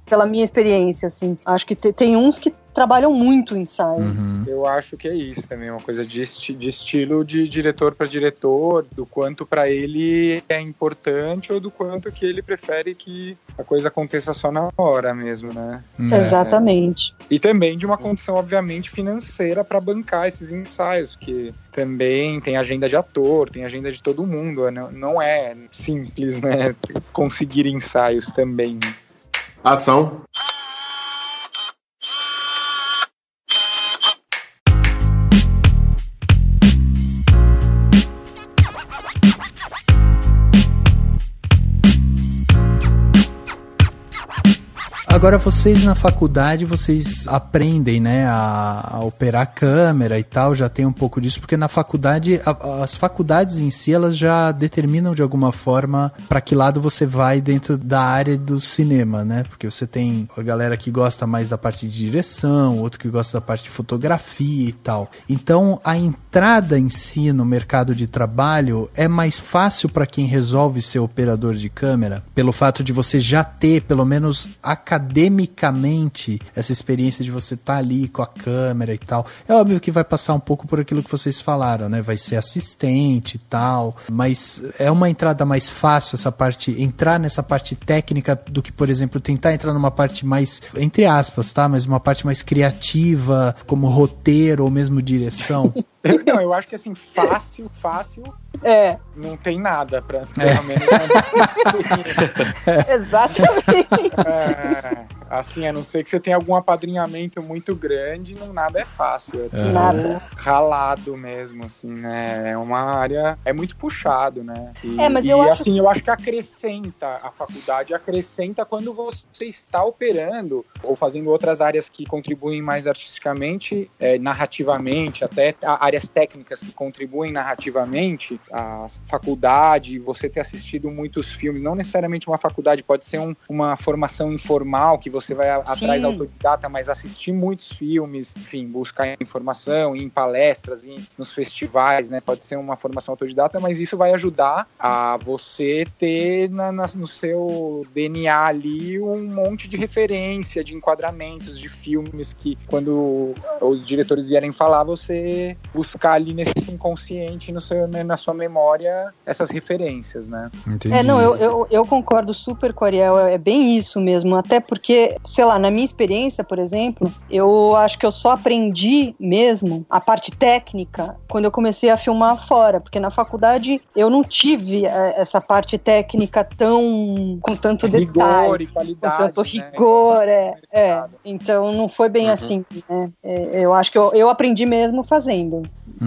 pela minha experiência, assim. Acho que tem uns que trabalham muito o ensaio. Eu acho que é isso também, uma coisa de estilo de diretor para diretor, do quanto para ele é importante ou do quanto que ele prefere que a coisa aconteça só na hora mesmo, né? Exatamente. E também de uma condição, obviamente, financeira para bancar esses ensaios, porque também tem agenda de ator, tem agenda de todo mundo, não é simples, né, conseguir ensaios também. Ação. Agora, vocês na faculdade, vocês aprendem, né, a operar a câmera e tal, já tem um pouco disso, porque na faculdade, as faculdades em si, elas já determinam de alguma forma para que lado você vai dentro da área do cinema, né, porque você tem a galera que gosta mais da parte de direção, outro que gosta da parte de fotografia e tal. Então, a entrada em si no mercado de trabalho é mais fácil para quem resolve ser operador de câmera, pelo fato de você já ter, pelo menos academicamente, essa experiência de você estar ali com a câmera e tal. É óbvio que vai passar um pouco por aquilo que vocês falaram, né? Vai ser assistente e tal, mas é uma entrada mais fácil essa parte, entrar nessa parte técnica do que, por exemplo, tentar entrar numa parte mais, entre aspas, tá? Mas uma parte mais criativa, como roteiro ou mesmo direção. Não, eu acho que assim, fácil, não tem nada pra, pelo menos, Exatamente. Assim, a não ser que você tenha algum apadrinhamento muito grande, nada é fácil. É Nada. Ralado mesmo, assim, né? É uma área, é muito puxado, né? Mas eu acho... assim, eu acho que a faculdade acrescenta quando você está operando ou fazendo outras áreas que contribuem mais artisticamente, narrativamente, até áreas técnicas que contribuem narrativamente. A faculdade, você ter assistido muitos filmes, não necessariamente uma faculdade, pode ser uma formação informal, que você vai atrás autodidata, mas assistir muitos filmes, enfim, buscar informação, ir em palestras, ir nos festivais, né? Pode ser uma formação autodidata, mas isso vai ajudar a você ter no seu DNA ali um monte de referência, de enquadramentos, de filmes que, quando os diretores vierem falar, você buscar ali nesse inconsciente, na sua memória, essas referências, né? Entendi. Eu concordo super com o Ariel, é bem isso mesmo, até porque, sei lá, na minha experiência, por exemplo, eu acho que eu só aprendi mesmo a parte técnica quando eu comecei a filmar fora, porque na faculdade eu não tive essa parte técnica com tanto detalhe, rigor e qualidade, com tanto rigor, então não foi bem assim, né? Eu acho que eu aprendi mesmo fazendo.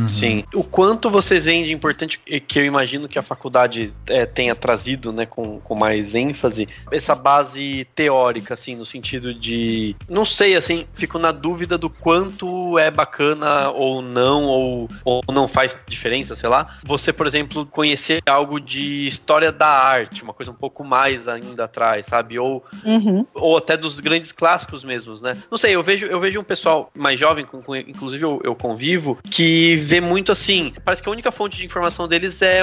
Sim. O quanto vocês veem de importante, que eu imagino que a faculdade tenha trazido, né, com mais ênfase, essa base teórica, assim, no sentido de... Não sei, assim, fico na dúvida do quanto é bacana ou não faz diferença, sei lá. Você, por exemplo, conhecer algo de história da arte, uma coisa um pouco mais ainda atrás, sabe? Ou até dos grandes clássicos mesmos, né? Não sei, eu vejo um pessoal mais jovem, inclusive eu convivo, que vê muito assim, parece que a única fonte de informação deles é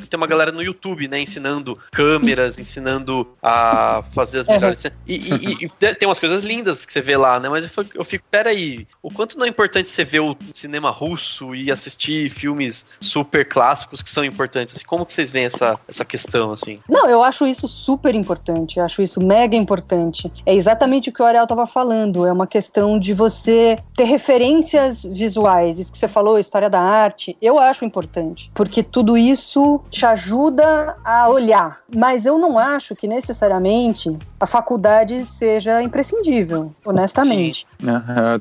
tem uma galera no YouTube, né, ensinando câmeras, ensinando a fazer as melhores cenas. E tem umas coisas lindas que você vê lá, né, mas eu fico, peraí, o quanto não é importante você ver o cinema russo e assistir filmes super clássicos que são importantes, assim, como que vocês veem essa questão, assim? Não, eu acho isso super importante, eu acho isso mega importante. É exatamente o que o Ariel estava falando, é uma questão de você ter referências visuais, isso que você falou, história da arte, eu acho importante, porque tudo isso te ajuda a olhar, mas eu não acho que necessariamente a faculdade seja imprescindível, honestamente.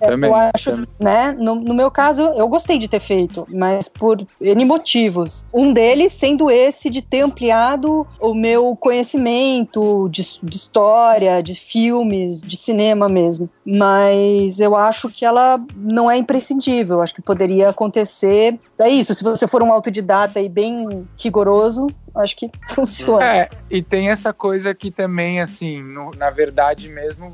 Também. Eu acho, né, no meu caso, eu gostei de ter feito, mas por N motivos. Um deles sendo esse de ter ampliado o meu conhecimento de história, de filmes, de cinema mesmo, mas eu acho que ela não é imprescindível, eu acho que poderia acontecer. É isso, se você for um autodidata e bem rigoroso, acho que funciona. E tem essa coisa que também, assim, na verdade mesmo,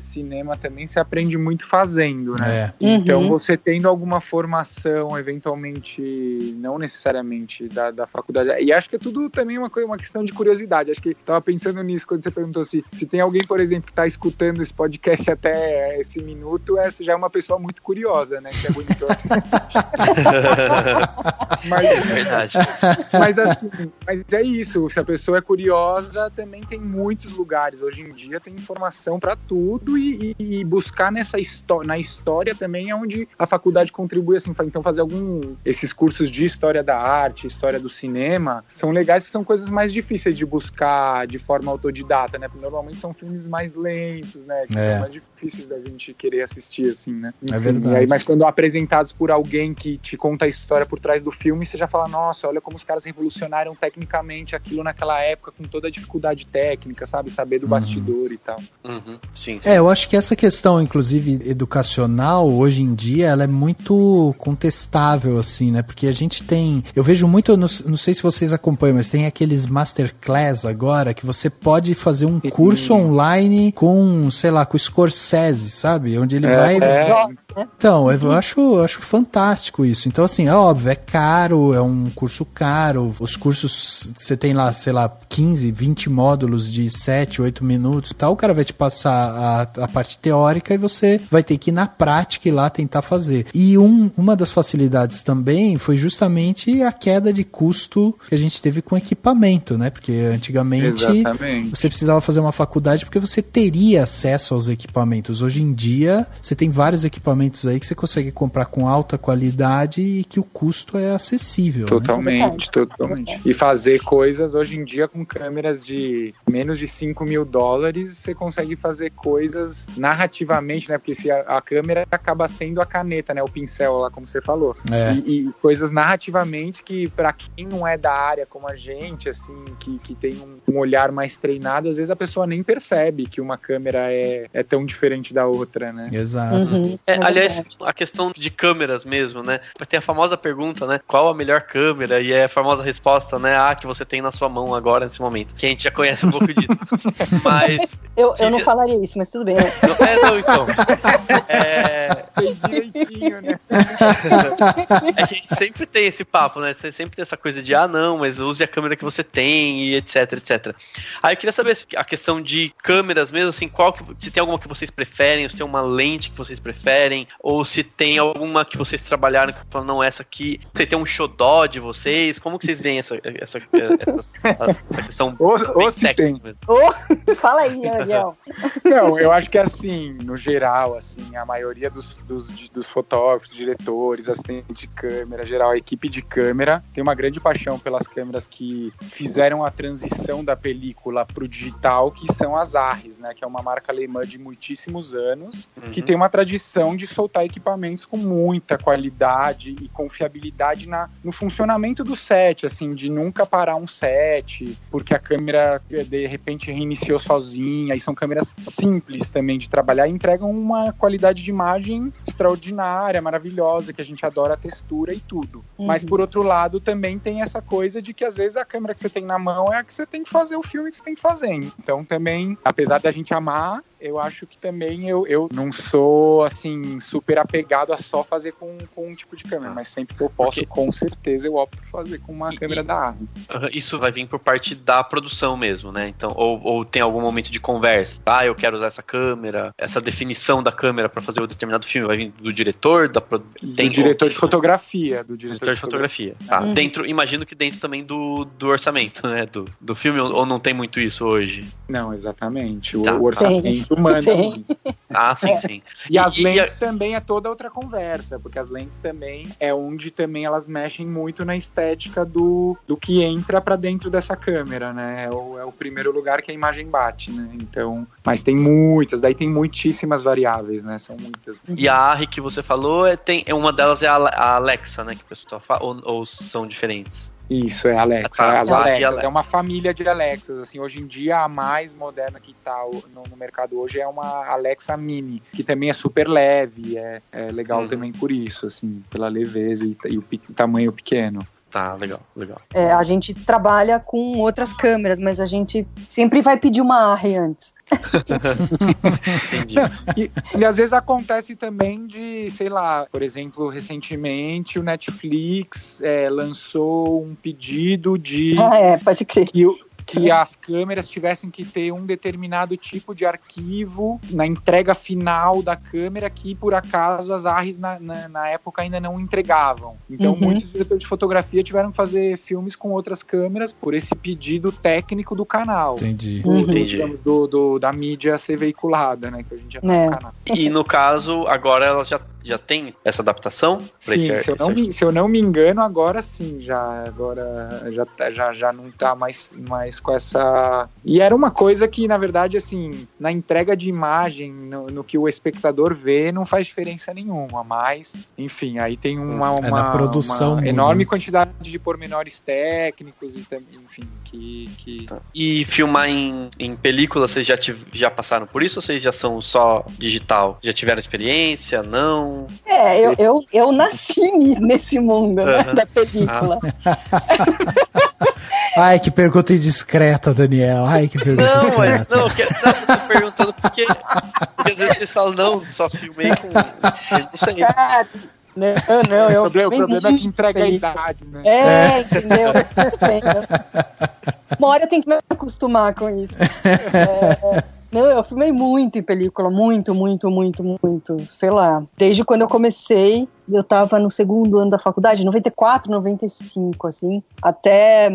cinema também se aprende muito fazendo, né? Então, você tendo alguma formação, eventualmente, não necessariamente da faculdade, e acho que é tudo também uma questão de curiosidade. Acho que tava pensando nisso quando você perguntou se tem alguém, por exemplo, que tá escutando esse podcast até esse minuto, essa já é uma pessoa muito curiosa, né? Que é bonito. Mas, é verdade. Mas assim, é isso. Se a pessoa é curiosa, também tem muitos lugares. Hoje em dia tem informação para tudo e buscar na história também é onde a faculdade contribui, assim. Então fazer esses cursos de história da arte, história do cinema, são legais, que são coisas mais difíceis de buscar de forma autodidata, né? Porque normalmente são filmes mais lentos, né? Que são mais difíceis da gente querer assistir, assim, né? É verdade. Aí, mas quando apresentados por alguém que te conta a história por trás do filme, você já fala, nossa, olha como os caras revolucionaram tecnicamente aquilo naquela época, com toda a dificuldade técnica, sabe? Saber do bastidor e tal. Sim. Eu acho que essa questão, inclusive, educacional, hoje em dia, ela é muito contestável, assim, né? Porque a gente tem... Eu vejo muito, não sei se vocês acompanham, mas tem aqueles masterclass agora, que você pode fazer um curso online com, sei lá, com o Scorsese, sabe? Onde ele vai... Então, eu acho fantástico isso. Então, assim, é óbvio, é caro, é um curso caro. Os cursos, você tem lá, sei lá, 15, 20 módulos de 7, 8 minutos e tal. O cara vai te passar a parte teórica e você vai ter que ir na prática e lá tentar fazer. E uma das facilidades também foi justamente a queda de custo que a gente teve com equipamento, né? Porque antigamente você precisava fazer uma faculdade porque você teria acesso aos equipamentos. Hoje em dia, você tem vários equipamentos aí que você consegue comprar com alta qualidade e que o custo é acessível. Totalmente. E fazer coisas hoje em dia com câmeras de menos de $5.000, você consegue fazer coisas narrativamente, né? Porque se a câmera acaba sendo a caneta, né? O pincel lá, como você falou. E coisas narrativamente que, pra quem não é da área como a gente, assim, que tem um olhar mais treinado, às vezes a pessoa nem percebe que uma câmera é tão diferente da outra, né? Exato. Aliás, a questão de câmeras mesmo, né? Vai ter a famosa pergunta, né? Qual a melhor câmera? E é a famosa resposta, né? Que você tem na sua mão agora, nesse momento. Que a gente já conhece um pouco disso. Mas... Eu não falaria isso, mas tudo bem. Então. Fez direitinho, né? É que a gente sempre tem esse papo, né? Você sempre tem essa coisa de, não, mas use a câmera que você tem e etc. Aí eu queria saber a questão de câmeras mesmo, assim, se tem alguma que vocês preferem, ou se tem uma lente que vocês preferem, ou se tem alguma que vocês trabalharam que falam, não, essa aqui, você tem um xodó de vocês, como que vocês veem essa questão? Ou se tem. Fala aí, Ariel. Não, eu acho que assim, no geral, assim, a maioria dos fotógrafos, diretores, assistentes de câmera, geral, a equipe de câmera tem uma grande paixão pelas câmeras que fizeram a transição da película pro digital, que são as ARRIs, né, que é uma marca alemã de muitíssimos anos, que tem uma tradição de soltar equipamentos com muita qualidade e confiabilidade no funcionamento do set, assim, de nunca parar um set, porque a câmera de repente reiniciou sozinha, e são câmeras simples também de trabalhar e entregam uma qualidade de imagem extraordinária, maravilhosa, que a gente adora a textura e tudo. Mas por outro lado também tem essa coisa de que às vezes a câmera que você tem na mão é a que você tem que fazer o filme que você tem que fazer. Então também, apesar da gente amar, eu acho que também eu não sou, assim, super apegado a só fazer com um tipo de câmera, mas sempre que eu posso, com certeza, eu opto por fazer com uma câmera da ARRI. Isso vai vir por parte da produção mesmo, né? Então, ou tem algum momento de conversa, eu quero usar essa câmera, essa definição da câmera para fazer um determinado filme, vai vir do diretor, do diretor de fotografia. Do diretor de fotografia. Dentro, imagino que dentro também do orçamento, né? Do filme, ou não tem muito isso hoje? Não, exatamente. O orçamento manda muito. Sim. E as lentes também é toda outra conversa, porque as lentes também é onde também elas mexem muito na estética do que entra pra dentro dessa câmera, né? É o primeiro lugar que a imagem bate, né? Então, mas tem muitas, daí tem muitíssimas variáveis, né? São muitas. E a ARRI que você falou, uma delas é a Alexa, né? Que o pessoal fala, ou são diferentes? Isso, é Alexa. As Alexas, é uma família de Alexas, assim, hoje em dia a mais moderna que tá no mercado hoje é uma Alexa Mini, que também é super leve, é legal também por isso, assim, pela leveza e o tamanho pequeno. Tá, legal. A gente trabalha com outras câmeras, mas a gente sempre vai pedir uma ARRI antes. Entendi. E às vezes acontece também de, sei lá, por exemplo, recentemente o Netflix lançou um pedido de pode crer. que as câmeras tivessem que ter um determinado tipo de arquivo na entrega final da câmera que, por acaso, as ARRIs na época ainda não entregavam. Então, muitos diretores de fotografia tiveram que fazer filmes com outras câmeras por esse pedido técnico do canal. Entendi. Digamos, da mídia ser veiculada, né? Que a gente já tá no canal. E no caso, agora ela já tem essa adaptação? Sim, se eu não me engano, agora sim, já não tá mais com essa... E era uma coisa que, na verdade, assim, na entrega de imagem, no que o espectador vê, não faz diferença nenhuma, mas, enfim, aí tem uma produção uma enorme quantidade de pormenores técnicos, e enfim, que... E filmar em película, vocês já passaram por isso, ou vocês já são só digital? Já tiveram experiência? Não? Eu nasci nesse mundo, né, da película. Ai, que pergunta indiscreta, Daniel. Ai, que pergunta indiscreta. Eu tô perguntando porque às vezes vocês falam, não, só filmei com... Eu não sei. Não. O problema é que entrega a idade, né? Entendeu? Uma hora eu tenho que me acostumar com isso. Não, eu filmei muito em película, muito, sei lá. Desde quando eu comecei, eu tava no segundo ano da faculdade, 94, 95, assim, até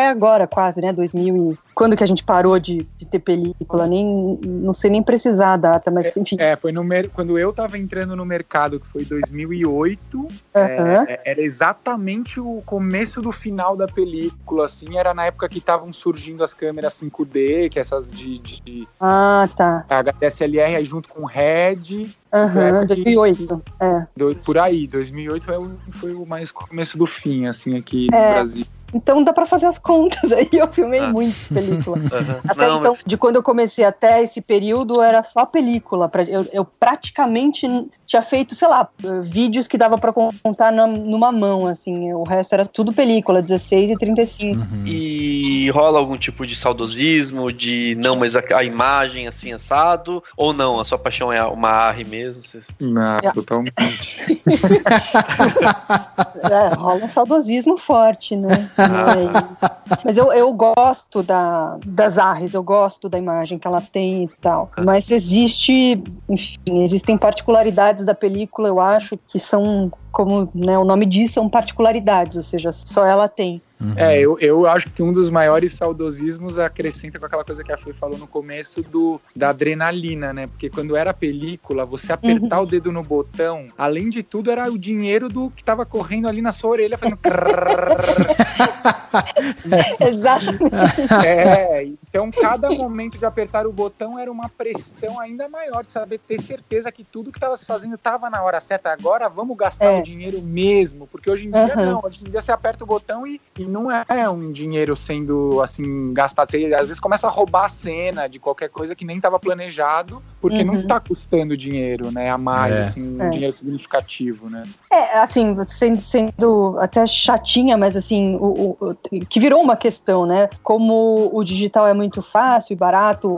agora quase, né, 2000 e... Quando que a gente parou de ter película? Não sei nem precisar a data, mas enfim. Foi quando eu tava entrando no mercado, que foi 2008, era exatamente o começo do final da película, assim, era na época que estavam surgindo as câmeras 5D, que essas de HDSLR, aí junto com Red. 2008. Por aí, 2008 foi o mais começo do fim, assim, aqui no Brasil. Então dá pra fazer as contas aí, eu filmei muito película. De quando eu comecei até esse período, era só película. Eu praticamente tinha feito, sei lá, vídeos que dava pra contar numa mão, assim. O resto era tudo película, 16 e 35. E rola algum tipo de saudosismo, mas a imagem assim, assado? Ou não? A sua paixão é uma ARRI mesmo? Não, totalmente. Rola um saudosismo forte, né? Mas eu gosto das ARRIs, eu gosto da imagem que elas têm e tal. Mas existem particularidades da película, eu acho, que são, como, né, o nome diz, são particularidades, ou seja, só ela tem. Eu acho que um dos maiores saudosismos acrescenta com aquela coisa que a Fê falou no começo da adrenalina, né? Porque quando era película, você apertar o dedo no botão, além de tudo, era o dinheiro do que tava correndo ali na sua orelha, fazendo Exatamente. Então cada momento de apertar o botão era uma pressão ainda maior de saber, ter certeza que tudo que estava se fazendo estava na hora certa. Agora vamos gastar o dinheiro mesmo, porque hoje em dia não, hoje em dia você aperta o botão e não é um dinheiro sendo assim gastado. Você às vezes começa a roubar a cena de qualquer coisa que nem estava planejado, porque não está custando dinheiro, né, a mais, assim, um dinheiro significativo, né? Assim, sendo até chatinha, mas assim, que virou uma questão, né? Como o digital é muito fácil e barato,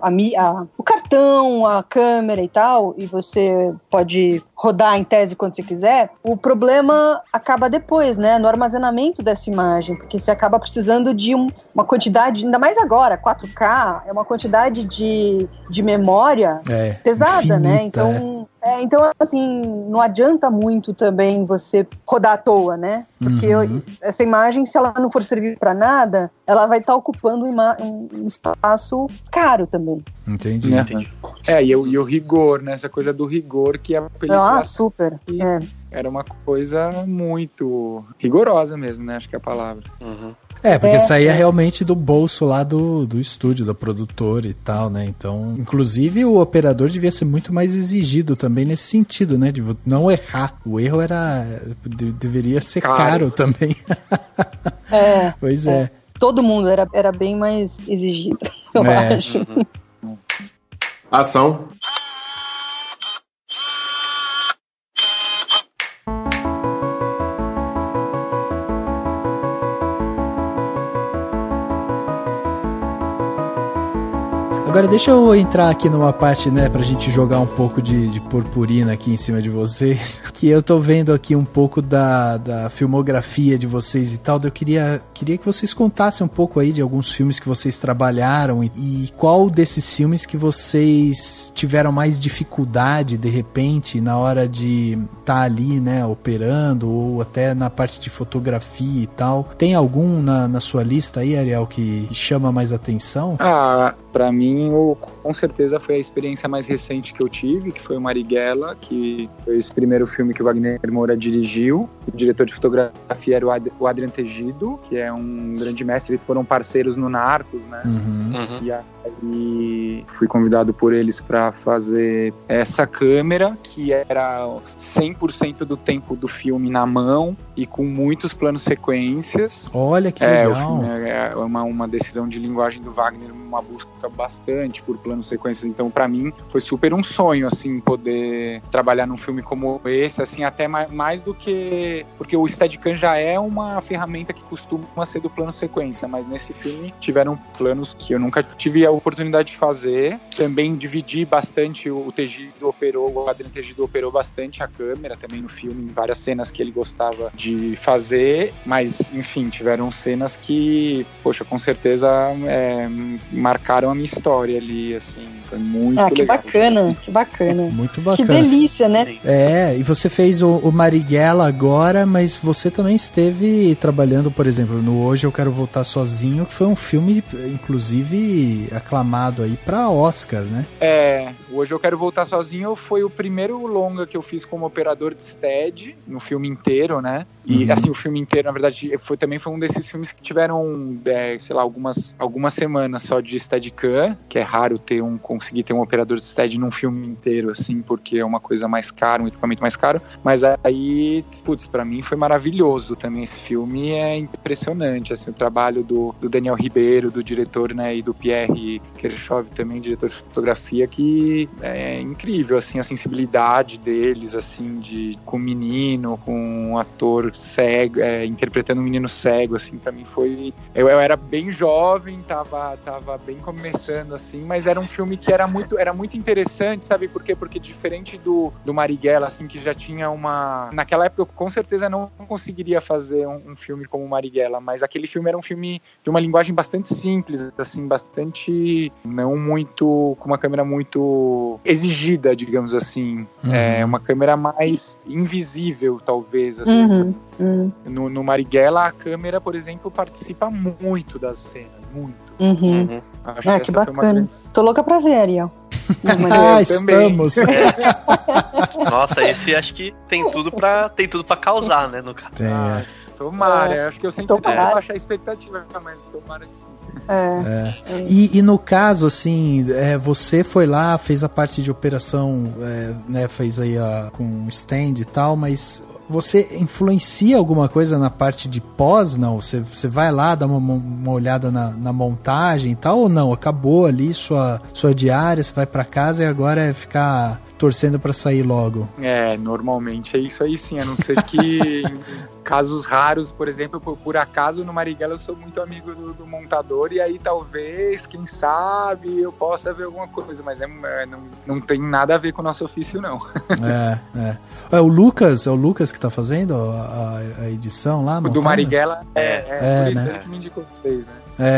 o cartão, a câmera e tal, e você pode rodar em tese quando você quiser, o problema acaba depois, né? No armazenamento dessa imagem, porque você acaba precisando de uma quantidade, ainda mais agora, 4K, é uma quantidade de memória pesada, infinita, né? Então, assim, não adianta muito também você rodar à toa, né? Porque essa imagem, se ela não for servir pra nada, ela vai estar ocupando um espaço caro também. Entendi. E o rigor, né? Essa coisa do rigor que a película... super. Era uma coisa muito rigorosa mesmo, né? Acho que é a palavra. Porque saía realmente do bolso lá do estúdio, do produtor e tal, né? Então, inclusive o operador devia ser muito mais exigido também nesse sentido, né? De não errar. O erro deveria ser caro também. Pois é. Todo mundo era bem mais exigido, eu acho. Ação. Agora deixa eu entrar aqui numa parte, né, pra gente jogar um pouco de purpurina aqui em cima de vocês, que eu tô vendo aqui um pouco da filmografia de vocês e tal, eu queria que vocês contassem um pouco aí de alguns filmes que vocês trabalharam e qual desses filmes que vocês tiveram mais dificuldade, de repente, na hora de estar ali, né, operando, ou até na parte de fotografia e tal. Tem algum na sua lista aí, Ariel, que chama mais atenção? Pra mim, com certeza foi a experiência mais recente que eu tive, que foi o Marighella, que foi esse primeiro filme que o Wagner Moura dirigiu. O diretor de fotografia era o Adrian Tegido, que é um grande mestre, eles foram parceiros no Narcos, né? E aí fui convidado por eles para fazer essa câmera, que era 100% do tempo do filme na mão e com muitos planos sequências. Olha que legal. É uma decisão de linguagem do Wagner, uma busca bastante por planos sequências. Então, para mim, foi super um sonho, assim, poder trabalhar num filme como esse, assim, até mais do que... Porque o Steadicam já é uma ferramenta que costuma ser do plano sequência, mas nesse filme tiveram planos que eu nunca tive a oportunidade de fazer. Também dividi bastante, o Adrian Tegido operou bastante a câmera também no filme, em várias cenas que ele gostava de fazer, mas, enfim, tiveram cenas que, poxa, com certeza marcaram a minha história ali, assim, foi muito legal. Que bacana. Muito bacana. Que delícia, né? E você fez o Marighella agora, mas você também esteve trabalhando, por exemplo, no Hoje Eu Quero Voltar Sozinho, que foi um filme, inclusive, aclamado aí pra Oscar, né? Hoje Eu Quero Voltar Sozinho foi o primeiro longa que eu fiz como operador de stead, no filme inteiro, né? E, assim, o filme inteiro, na verdade, também foi um desses filmes que tiveram, sei lá, algumas semanas só de Steadicam, que é raro conseguir ter um operador de stead num filme inteiro, assim, porque é uma coisa mais cara, um equipamento mais caro. Mas aí, pra mim foi maravilhoso também. Esse filme é impressionante, assim, o trabalho do Daniel Ribeiro, do diretor, né, e do Pierre Kirchhoff, também diretor de fotografia, que é incrível, assim, a sensibilidade deles, assim, com o menino, com um ator cego, interpretando um menino cego, assim, pra mim foi... Eu era bem jovem, tava bem começando, assim, mas era um filme que era muito interessante, sabe por quê? Porque diferente do Marighella, assim, que já tinha naquela época eu com certeza não conseguiria fazer um filme como o Marighella, mas aquele filme era um filme de uma linguagem bastante simples, assim, bastante... não muito... com uma câmera muito exigida, digamos assim. Uma câmera mais invisível, talvez, assim. No Marighella, a câmera, por exemplo, participa muito das cenas, muito. Acho que bacana. Tô louca pra ver, Ariel. Estamos. Nossa, esse acho que tem tudo pra causar, né, no caso. Tomara, acho que eu sempre tento baixar a expectativa, mas tomara que sim. E no caso, assim, você foi lá, fez a parte de operação, né, fez aí com stand e tal, mas você influencia alguma coisa na parte de pós, não? Você vai lá, dá uma olhada na montagem e tal, ou não? Acabou ali sua diária, você vai pra casa e agora é ficar torcendo pra sair logo? Normalmente é isso aí sim, a não ser que casos raros, por exemplo, por acaso no Marighella eu sou muito amigo do montador e aí talvez, quem sabe, eu possa ver alguma coisa, mas não tem nada a ver com o nosso ofício, não. É o Lucas que tá fazendo a edição lá? Do Marighella, por isso né? que me indicou vocês, né?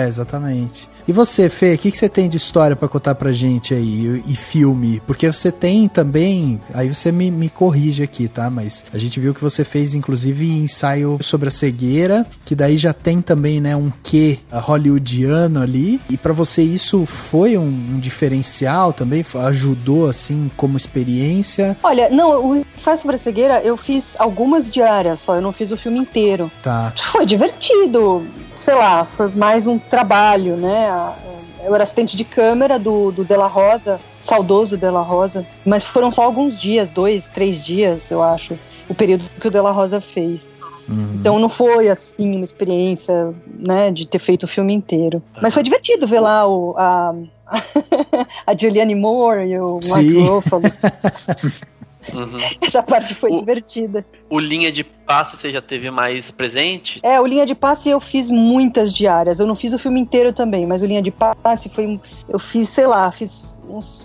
Exatamente. E você, Fê, o que você tem de história pra contar pra gente aí, e filme? Porque você tem também, aí você me corrige aqui, tá? Mas a gente viu que você fez, inclusive, ensaio sobre a cegueira, que daí já tem também, né, um quê hollywoodiano ali, e pra você isso foi um diferencial também? Ajudou, assim, como experiência? Olha, não, o ensaio sobre a cegueira eu fiz algumas diárias só, eu não fiz o filme inteiro. Tá. Foi divertido, sei lá, foi mais um trabalho, né? Eu era assistente de câmera do De La Rosa, saudoso De La Rosa, mas foram só alguns dias, 2, 3 dias, eu acho, o período que o De La Rosa fez. Então não foi assim uma experiência, né, de ter feito o filme inteiro. Mas foi divertido ver lá a Julianne Moore e o Mark Ruffalo. Essa parte foi divertida. O Linha de Passe você já teve mais presente? O Linha de Passe eu fiz muitas diárias. Eu não fiz o filme inteiro também, mas o Linha de Passe eu fiz, sei lá,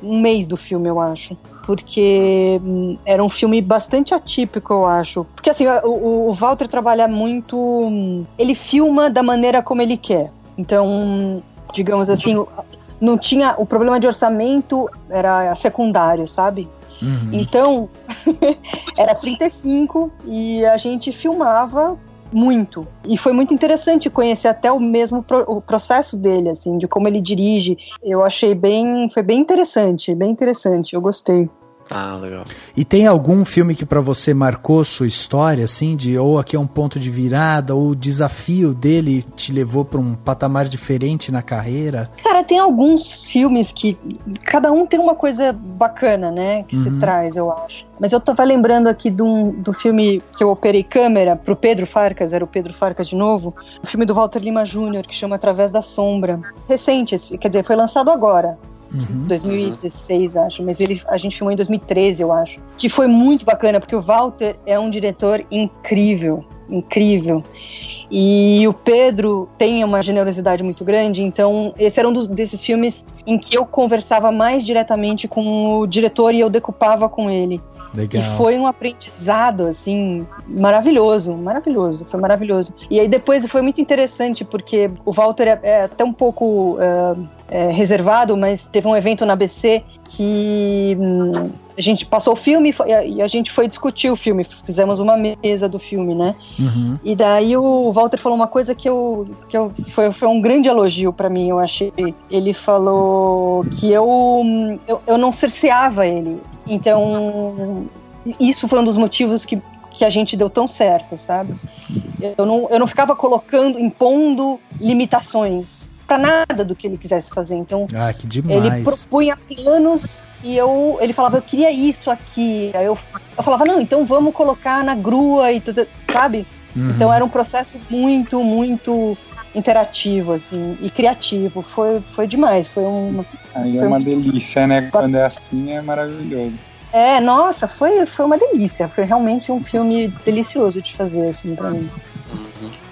um mês do filme, eu acho. Porque era um filme bastante atípico, eu acho. Porque assim, o Walter trabalha muito... Ele filma da maneira como ele quer. Então, digamos assim, não tinha... O problema de orçamento era secundário, sabe? Então, era 35 e a gente filmava muito. E foi muito interessante conhecer até o processo dele, assim, de como ele dirige. Eu achei foi bem interessante, eu gostei. Ah, legal. E tem algum filme que pra você marcou sua história, assim, ou aqui é um ponto de virada, ou o desafio dele te levou pra um patamar diferente na carreira? Cara, tem alguns filmes que cada um tem uma coisa bacana, né, que se traz, eu acho. Mas eu tava lembrando aqui do filme que eu operei câmera pro Pedro Farkas, era o Pedro Farkas de novo, o filme do Walter Lima Jr., que chama Através da Sombra. Recente, quer dizer, foi lançado agora. 2016, acho, mas a gente filmou em 2013, eu acho, que foi muito bacana, porque o Walter é um diretor incrível, e o Pedro tem uma generosidade muito grande, então esse era desses filmes em que eu conversava mais diretamente com o diretor e eu decupava com ele. Legal. E foi um aprendizado, assim, maravilhoso, foi maravilhoso. E aí depois foi muito interessante, porque o Walter é até um pouco reservado, mas teve um evento na ABC que a gente passou o filme e a gente foi discutir o filme, fizemos uma mesa do filme, né? E daí o Walter falou uma coisa que foi um grande elogio pra mim, eu achei. Ele falou que eu não cerceava ele. Então, isso foi um dos motivos que a gente deu tão certo, sabe? Eu não ficava impondo limitações pra nada do que ele quisesse fazer. Então, que demais. Ele propunha planos e ele falava, eu queria isso aqui. Aí eu falava, não, então vamos colocar na grua e tudo, sabe? Então era um processo muito, muito interativo, assim, e criativo. Foi demais. Aí é uma delícia, né? Quando é assim, é maravilhoso. Nossa, foi uma delícia. Foi realmente um filme delicioso de fazer, assim, pra mim.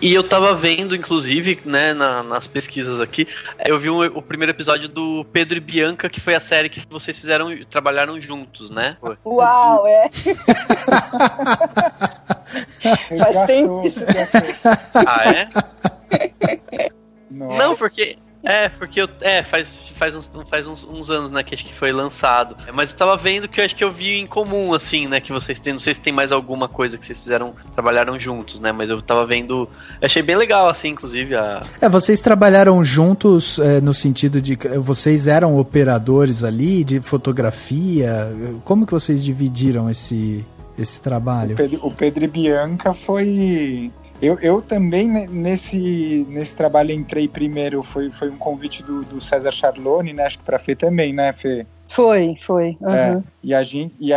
E eu tava vendo, inclusive, né, nas pesquisas aqui, eu vi o primeiro episódio do Pedro e Bianca, que foi a série que vocês trabalharam juntos, né? Foi. Uau, Faz tempo isso. Ah, é? Nossa. Não, porque faz uns anos, né, que acho que foi lançado. Mas eu tava vendo que eu acho que eu vi em comum, assim, né, que vocês têm, não sei se tem mais alguma coisa que vocês trabalharam juntos, né, mas eu tava vendo, achei bem legal, assim, inclusive, vocês trabalharam juntos no sentido de que vocês eram operadores ali de fotografia, como que vocês dividiram esse trabalho? O Pedro e Bianca foi... Eu também, nesse trabalho, entrei primeiro, foi um convite do César Charlone, né? Acho que pra Fê também, né, Fê? Foi. E a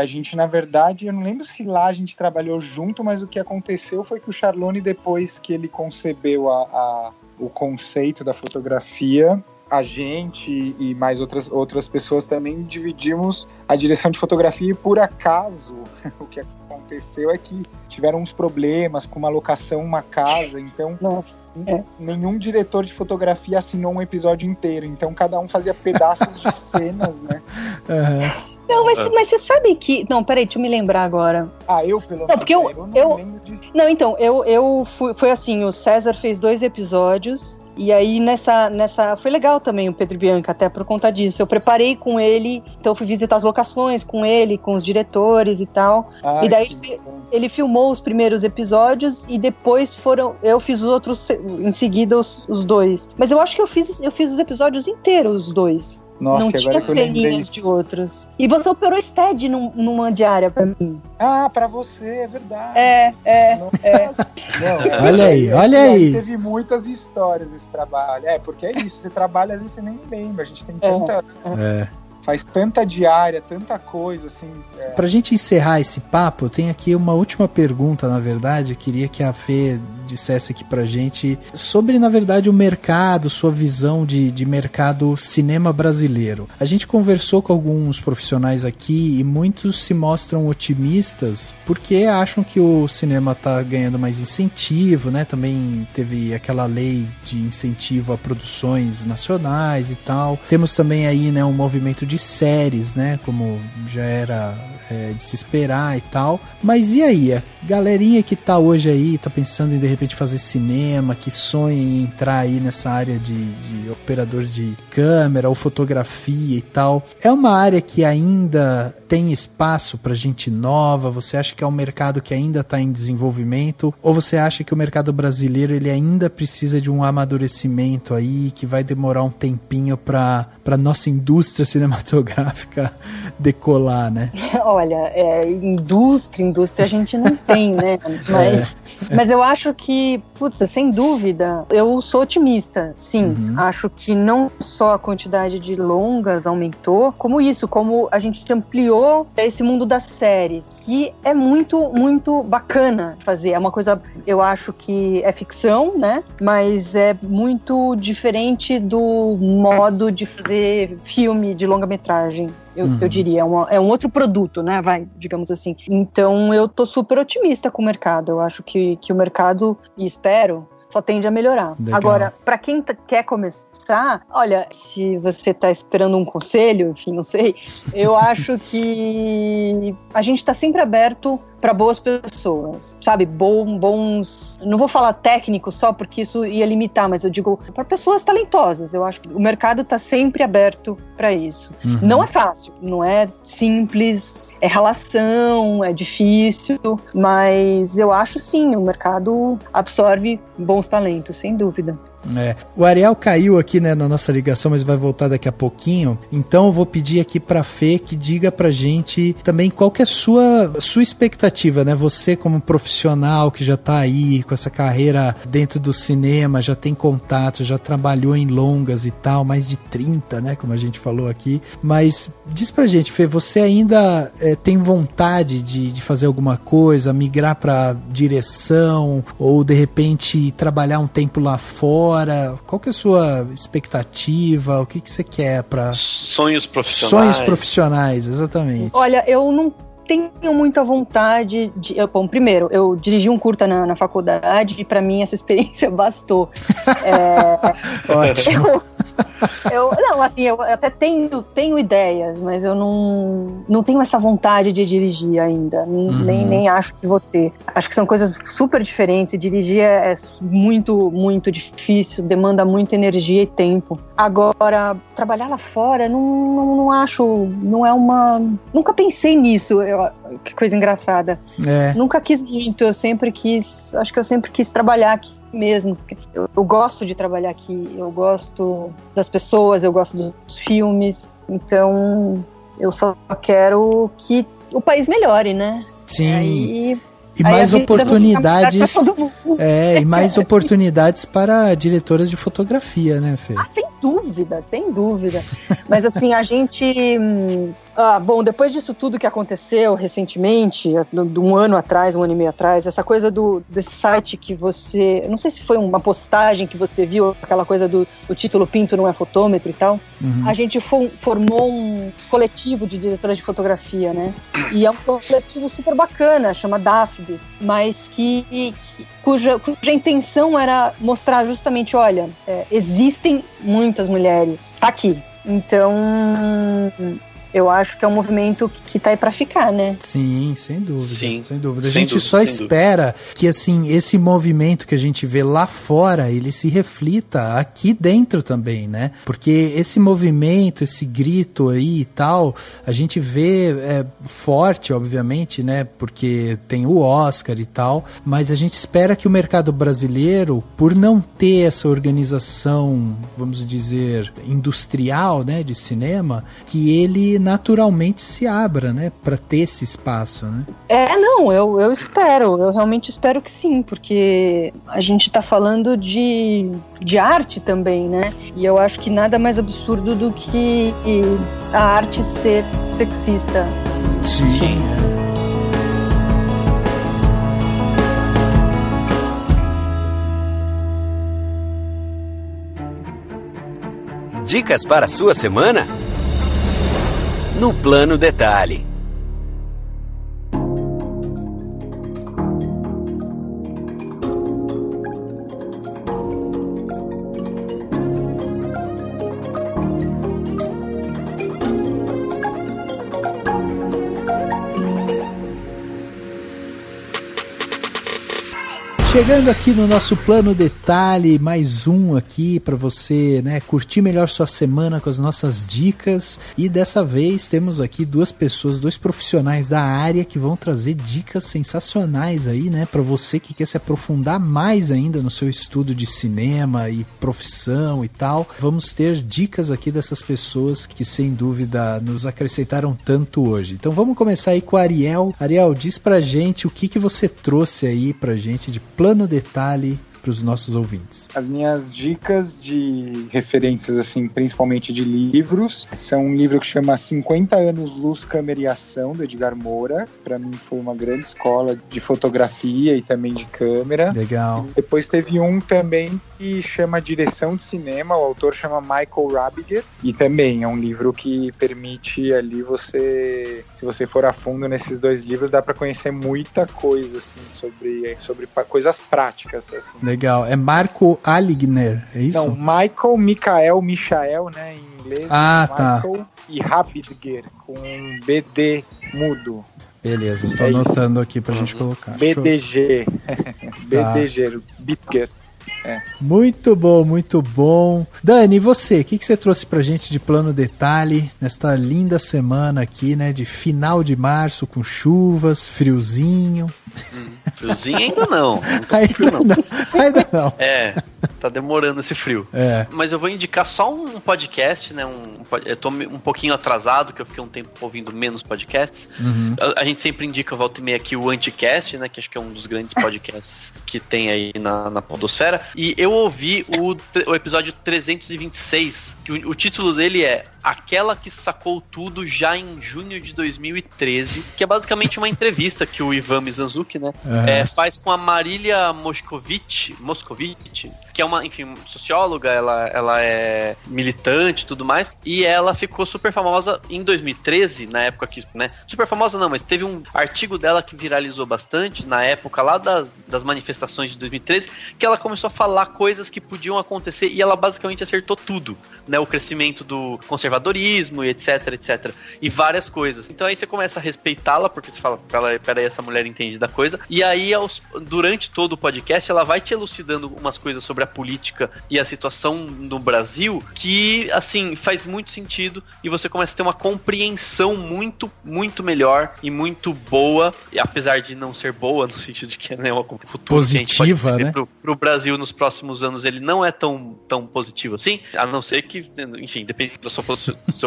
gente, na verdade, eu não lembro se lá a gente trabalhou junto, mas o que aconteceu foi que o Charlone, depois que ele concebeu o conceito da fotografia, a gente e mais outras pessoas também dividimos a direção de fotografia, e por acaso o que aconteceu é que tiveram uns problemas com uma locação, uma casa, então nenhum diretor de fotografia assinou um episódio inteiro, então cada um fazia pedaços de cenas, né? Não, mas você sabe que... Não, peraí, deixa eu me lembrar agora. Eu pelo menos. Não, porque eu não lembro de... Não, então, eu foi assim, o César fez 2 episódios, e aí nessa foi legal também o Pedro e Bianca, até por conta disso. Eu preparei com ele, então eu fui visitar as locações com ele, com os diretores e tal. E daí ele filmou os primeiros episódios e depois eu fiz os outros em seguida os 2. Mas eu acho que eu fiz os episódios inteiros, os 2. Nossa, não tinha ceninhas de outros. E você operou Stead numa diária pra mim. Pra você, é verdade. Não, olha aí. Teve muitas histórias esse trabalho. Porque é isso, você trabalha, às vezes você nem lembra. A gente tem tanta... faz tanta diária, tanta coisa, assim. Pra gente encerrar esse papo, eu tenho aqui uma última pergunta, na verdade. Eu queria que a Fê dissesse aqui pra gente sobre, na verdade, o mercado, sua visão de mercado cinema brasileiro. A gente conversou com alguns profissionais aqui e muitos se mostram otimistas porque acham que o cinema tá ganhando mais incentivo, né? Também teve aquela lei de incentivo a produções nacionais e tal. Temos também aí, né, um movimento de séries, né? Como já era de se esperar e tal. Mas e aí? A galerinha que tá hoje aí, tá pensando em de repente fazer cinema, que sonha em entrar aí nessa área de operador de câmera ou fotografia e tal, é uma área que ainda tem espaço pra gente nova? Você acha que é um mercado que ainda tá em desenvolvimento? Ou você acha que o mercado brasileiro ele ainda precisa de um amadurecimento aí, que vai demorar um tempinho pra nossa indústria cinematográfica decolar, né? Olha, indústria a gente não tem, né? Mas eu acho que, sem dúvida, eu sou otimista, sim. Acho que não só a quantidade de longas aumentou, como a gente ampliou esse mundo das séries, que é muito, muito bacana fazer. É uma coisa, eu acho que é ficção, né? Mas é muito diferente do modo de fazer filme de longa-metragem. Eu diria, é um outro produto, né, digamos assim. Então eu tô super otimista com o mercado. Eu acho que o mercado, e espero, só tende a melhorar. Legal. Agora, para quem quer começar, olha, se você tá esperando um conselho, enfim, não sei, eu acho que a gente tá sempre aberto para boas pessoas, sabe? Bons... Não vou falar técnicos só porque isso ia limitar, mas eu digo para pessoas talentosas. Eu acho que o mercado tá sempre aberto para isso. Não é fácil, não é simples, é ralação, é difícil, mas eu acho sim, o mercado absorve bons talentos, sem dúvida. O Ariel caiu aqui, né, na nossa ligação, mas vai voltar daqui a pouquinho. Então eu vou pedir aqui pra Fê que diga pra gente também qual que é a sua expectativa, né? Você como profissional que já tá aí com essa carreira dentro do cinema, já tem contato, já trabalhou em longas e tal, mais de 30, né, como a gente falou aqui. Mas diz pra gente, Fê, você ainda tem vontade de fazer alguma coisa, migrar pra direção ou de repente trabalhar um tempo lá fora? Qual que é a sua expectativa? O que você quer para sonhos profissionais? Sonhos profissionais, exatamente. Olha, eu não tenho muita vontade de... Primeiro, eu dirigi um curta na faculdade e para mim essa experiência bastou. Ótimo. Eu até tenho ideias, mas eu não tenho essa vontade de dirigir ainda, nem acho que vou ter. Acho que são coisas super diferentes, dirigir é muito, muito difícil, demanda muita energia e tempo. Agora, trabalhar lá fora, não acho, não é uma... Nunca pensei nisso, que coisa engraçada. Nunca quis muito, acho que eu sempre quis trabalhar aqui mesmo. Eu gosto de trabalhar aqui, eu gosto das pessoas, eu gosto dos filmes, então eu só quero que o país melhore, né? Sim. E mais oportunidades. E mais oportunidades para diretoras de fotografia, né, Fê? Sem dúvida. Mas assim, a gente... depois disso tudo que aconteceu recentemente, de um ano e meio atrás, essa coisa desse site que você... Não sei se foi uma postagem que você viu, aquela coisa do título Pinto não é fotômetro e tal. A gente formou um coletivo de diretoras de fotografia, né? E é um coletivo super bacana, chama DAFB, mas cuja intenção era mostrar justamente, olha, existem muitas mulheres aqui. Então, eu acho que é um movimento que tá aí pra ficar, né? Sim, sem dúvida. A gente só espera que, assim, esse movimento que a gente vê lá fora, ele se reflita aqui dentro também, né? Porque esse movimento, esse grito aí e tal, a gente vê forte, obviamente, né? Porque tem o Oscar e tal, mas a gente espera que o mercado brasileiro, por não ter essa organização, vamos dizer, industrial, né, de cinema, que ele naturalmente se abra, né, para ter esse espaço, né? Eu espero, eu realmente espero que sim, porque a gente tá falando de arte também, né? E eu acho que nada mais absurdo do que a arte ser sexista. Sim. Dicas para a sua semana? No Plano Detalhe. Chegando aqui no nosso Plano Detalhe, mais um aqui para você, né, curtir melhor sua semana com as nossas dicas. E dessa vez temos aqui dois profissionais da área que vão trazer dicas sensacionais aí, né, para você que quer se aprofundar mais ainda no seu estudo de cinema e profissão e tal. Vamos ter dicas aqui dessas pessoas que sem dúvida nos acrescentaram tanto hoje. Então vamos começar aí com a Ariel. Ariel, diz pra gente o que você trouxe aí pra gente de Plano Detalhe para os nossos ouvintes. As minhas dicas de referências, assim, principalmente de livros, são um livro que chama 50 anos Luz, Câmera e Ação, do Edgar Moura. Para mim foi uma grande escola de fotografia e também de câmera. Legal. Depois teve um também que chama Direção de Cinema, o autor chama Michael Rabiger, e também é um livro que permite ali você, se você for a fundo nesses dois livros, dá para conhecer muita coisa, assim, sobre coisas práticas, assim. Legal. É Marco Aligner, é isso? Não, Michael, né, em inglês. Michael, tá. E Rabiger, com BD mudo. Beleza, estou anotando aqui pra gente colocar. BDG. BDG, Bitger. É. Muito bom, muito bom. Dani, e você? O que você trouxe pra gente de Plano Detalhe nesta linda semana aqui, né? De final de março, com chuvas, friozinho. Friozinho ainda não. Ainda não. É, tá demorando esse frio. É. Mas eu vou indicar só um podcast, né? Eu tô um pouquinho atrasado, que eu fiquei um tempo ouvindo menos podcasts. Uhum. A gente sempre indica, volta e meia aqui, o Anticast, né? Que acho que é um dos grandes podcasts que tem aí na podosfera. E eu ouvi o episódio 326, que o título dele é Aquela que Sacou Tudo já em junho de 2013, que é basicamente uma entrevista que o Ivan Mizanzuki, né, faz com a Marília Moscovitch, que é uma, enfim, socióloga, ela é militante e tudo mais, e ela ficou super famosa em 2013, na época que, né, super famosa não, mas teve um artigo dela que viralizou bastante, na época lá das manifestações de 2013, que ela começou a falar coisas que podiam acontecer e ela basicamente acertou tudo, né, o crescimento do conservadorismo e etc, e várias coisas. Então aí você começa a respeitá-la, porque você fala, peraí, essa mulher entende da coisa, e aí durante todo o podcast ela vai te elucidando umas coisas sobre a política e a situação no Brasil que, assim, faz muito sentido e você começa a ter uma compreensão muito, muito melhor e muito boa, e apesar de não ser boa no sentido de que é, né, uma futuro positiva, que né? Pro Brasil nos próximos anos ele não é tão positivo assim, a não ser que, enfim, depende do seu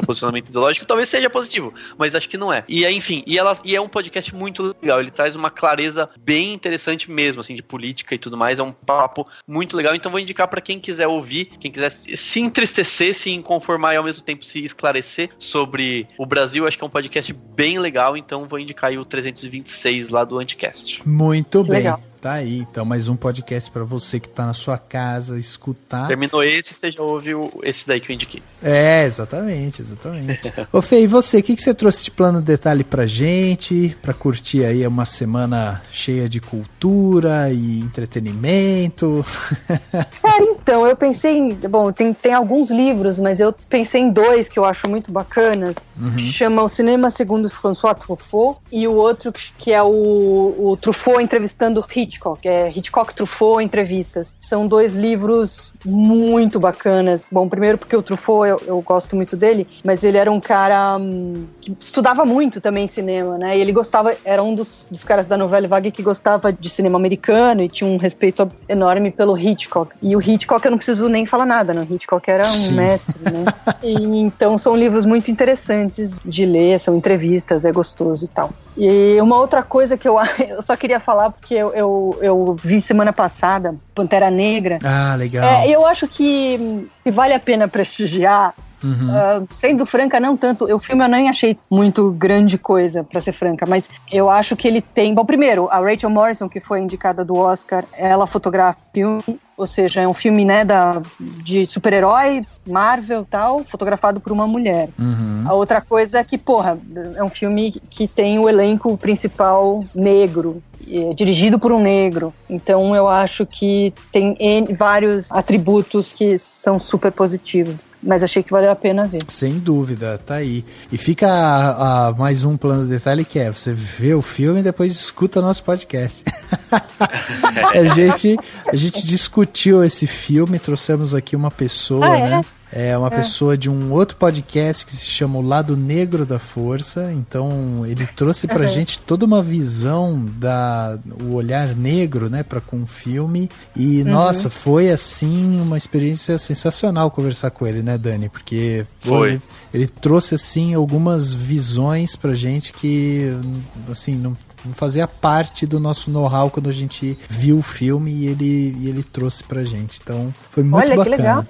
posicionamento ideológico, talvez seja positivo, mas acho que não é. E enfim, e é um podcast muito legal, ele traz uma clareza bem interessante mesmo, assim, de política e tudo mais, é um papo muito legal, então vou indicar pra quem quiser ouvir, quem quiser se entristecer, se inconformar e ao mesmo tempo se esclarecer sobre o Brasil, acho que é um podcast bem legal, então vou indicar aí o 326 lá do Anticast. Muito bem. Legal. Tá aí, então, mais um podcast pra você que tá na sua casa, escutar. Terminou esse, você já ouve esse daí que eu indiquei. É, exatamente. Ô Fê, e você, o que você trouxe de Plano Detalhe pra gente, pra curtir aí uma semana cheia de cultura e entretenimento? Cara, então, eu pensei em... Bom, tem alguns livros, mas eu pensei em dois que eu acho muito bacanas, que chamam Cinema Segundo François Truffaut, e o outro que é o Truffaut entrevistando Hitchcock. Hitchcock. É Hitchcock Truffaut Entrevistas. São 2 livros muito bacanas. Bom, primeiro porque o Truffaut, eu gosto muito dele, mas ele era um cara que estudava muito também cinema, né? E ele gostava, era um dos caras da Nouvelle Vague que gostava de cinema americano e tinha um respeito enorme pelo Hitchcock. E o Hitchcock eu não preciso nem falar nada, né? O Hitchcock era um mestre, né? E, então são livros muito interessantes de ler, são entrevistas, é gostoso e tal. E uma outra coisa que eu só queria falar, porque eu vi semana passada, Pantera Negra. Ah, legal. Eu acho que vale a pena prestigiar. Sendo franca, não tanto. O filme eu nem achei muito grande coisa, pra ser franca, mas eu acho que ele tem... Bom, primeiro, a Rachel Morrison, que foi indicada do Oscar, ela fotografa filme, ou seja, é um filme, né, de super-herói, Marvel e tal, fotografado por uma mulher. A outra coisa é que, é um filme que tem o elenco principal negro, dirigido por um negro. Então eu acho que tem vários atributos que são super positivos. Mas achei que valeu a pena ver. Sem dúvida, tá aí. E fica mais um plano de detalhe que é, você vê o filme e depois escuta nosso podcast. A gente discutiu esse filme, trouxemos aqui uma pessoa, né? É uma pessoa de um outro podcast que se chama O Lado Negro da Força. Então ele trouxe pra gente toda uma visão o olhar negro, né, com o filme. E nossa, foi assim uma experiência sensacional conversar com ele, né, Dani? Porque ele trouxe assim algumas visões pra gente que assim não fazia parte do nosso know-how quando a gente viu o filme e ele trouxe pra gente. Então, foi muito bacana. Que legal.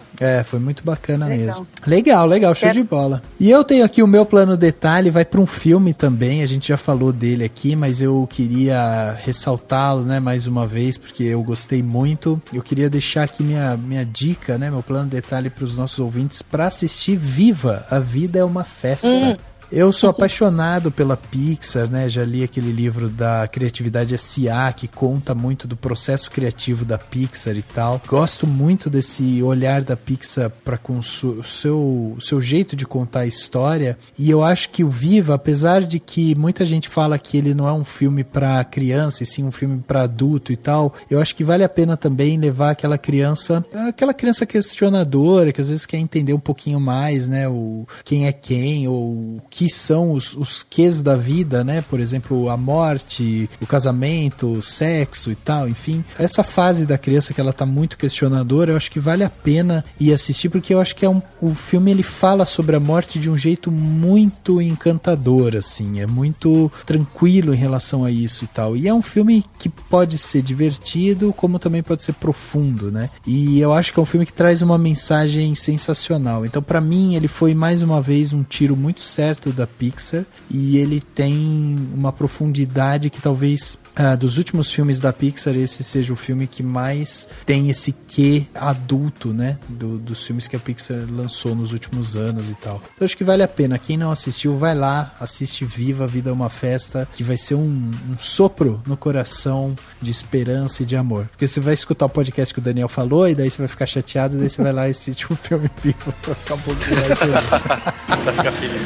Foi muito bacana mesmo. Legal, show de bola. E eu tenho aqui o meu plano detalhe, vai pra um filme também, a gente já falou dele aqui, mas eu queria ressaltá-lo, né, mais uma vez, porque eu gostei muito. Eu queria deixar aqui minha dica, né, meu plano detalhe pros nossos ouvintes pra assistir Viva, a Vida é uma Festa. Eu sou apaixonado pela Pixar, né? Já li aquele livro da Criatividade S.A. que conta muito do processo criativo da Pixar e tal. Gosto muito desse olhar da Pixar para com o seu jeito de contar a história. E eu acho que o Viva, apesar de que muita gente fala que ele não é um filme para criança, e sim um filme para adulto e tal, eu acho que vale a pena também levar aquela criança questionadora, que às vezes quer entender um pouquinho mais, né? Quem é quem, ou que são os quês da vida, né? Por exemplo, a morte, o casamento, o sexo e tal, enfim. Essa fase da criança que ela tá muito questionadora, eu acho que vale a pena ir assistir, porque eu acho que o filme ele fala sobre a morte de um jeito muito encantador, assim, é muito tranquilo em relação a isso e tal. E é um filme que pode ser divertido, como também pode ser profundo, né? E eu acho que é um filme que traz uma mensagem sensacional. Então, pra mim, ele foi mais uma vez um tiro muito certo da Pixar, e ele tem uma profundidade que talvez dos últimos filmes da Pixar esse seja o filme que mais tem esse quê adulto, né, dos filmes que a Pixar lançou nos últimos anos e tal. Então acho que vale a pena, quem não assistiu, vai lá, assiste Viva, a Vida é uma Festa, que vai ser um sopro no coração de esperança e de amor, porque você vai escutar o podcast que o Daniel falou e daí você vai ficar chateado, daí você vai lá e assiste o filme Viva pra ficar um pouco mais feliz. Pra ficar feliz.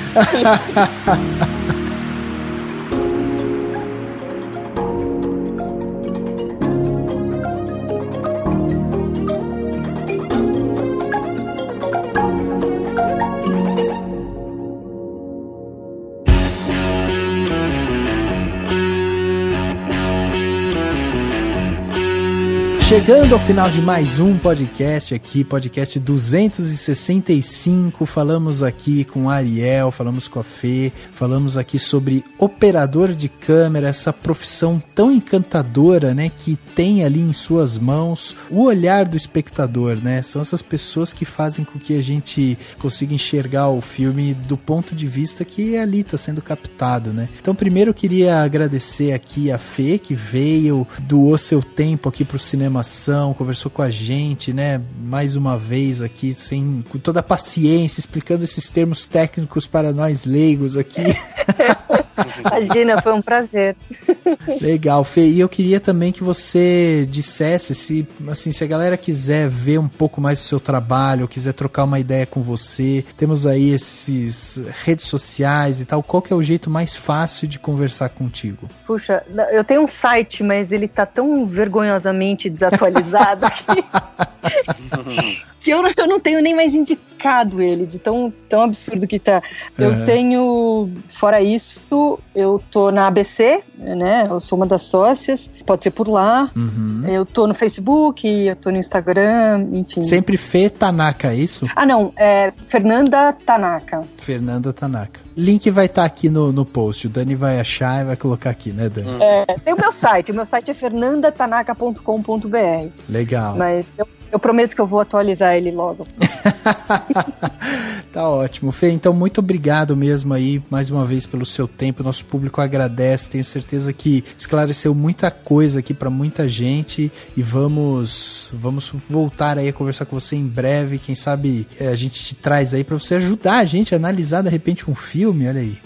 Chegando ao final de mais um podcast aqui, podcast 265, falamos aqui com a Ariel, falamos com a Fê, falamos aqui sobre operador de câmera, essa profissão tão encantadora, né, que tem ali em suas mãos o olhar do espectador, né, são essas pessoas que fazem com que a gente consiga enxergar o filme do ponto de vista que ali está sendo captado, né. Então primeiro eu queria agradecer aqui a Fê, que veio, doou seu tempo aqui pro Cinema Ação, conversou com a gente, né, mais uma vez aqui, com toda a paciência, explicando esses termos técnicos para nós leigos aqui. Imagina, foi um prazer. Legal, Fê. E eu queria também que você dissesse se a galera quiser ver um pouco mais do seu trabalho, quiser trocar uma ideia com você, temos aí esses redes sociais e tal, qual que é o jeito mais fácil de conversar contigo? Puxa, eu tenho um site, mas ele tá tão vergonhosamente desatualizado que eu não tenho nem mais indicado ele, de tão absurdo que tá. Eu tenho, fora isso, eu tô na ABC, né, eu sou uma das sócias, pode ser por lá, eu tô no Facebook, eu tô no Instagram, enfim. Sempre Fê Tanaka, é isso? Ah, não, é Fernanda Tanaka. Fernanda Tanaka. Link vai estar aqui no post, o Dani vai achar e vai colocar aqui, né, Dani? Tem o meu site é fernandatanaka.com.br. Legal. Mas eu prometo que eu vou atualizar ele logo. Tá ótimo. Fê, então muito obrigado mesmo aí, mais uma vez, pelo seu tempo. Nosso público agradece, tenho certeza que esclareceu muita coisa aqui pra muita gente e vamos voltar aí a conversar com você em breve. Quem sabe a gente te traz aí pra você ajudar a gente a analisar de repente um filme, olha aí.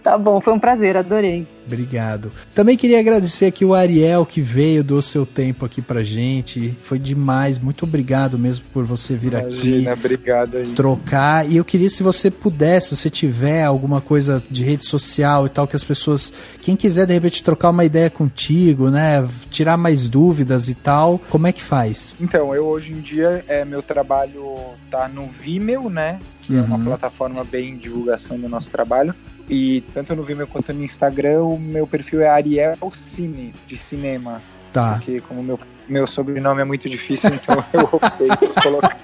Tá bom, foi um prazer, adorei. Obrigado. Também queria agradecer aqui o Ariel que veio, deu seu tempo aqui pra gente. Foi demais, muito obrigado mesmo por você vir aqui. Obrigado aí. Trocar. E eu queria, se você pudesse, se você tiver alguma coisa de rede social e tal, que as pessoas, quem quiser de repente trocar uma ideia contigo, né, tirar mais dúvidas e tal, como é que faz? Então, eu hoje em dia, meu trabalho tá no Vimeo, né, que é uma plataforma bem de divulgação do nosso trabalho. E tanto no Vimeo quanto no Instagram, o meu perfil é Ariel Cine, de cinema. Tá. Porque como meu sobrenome é muito difícil, então eu optei por colocar.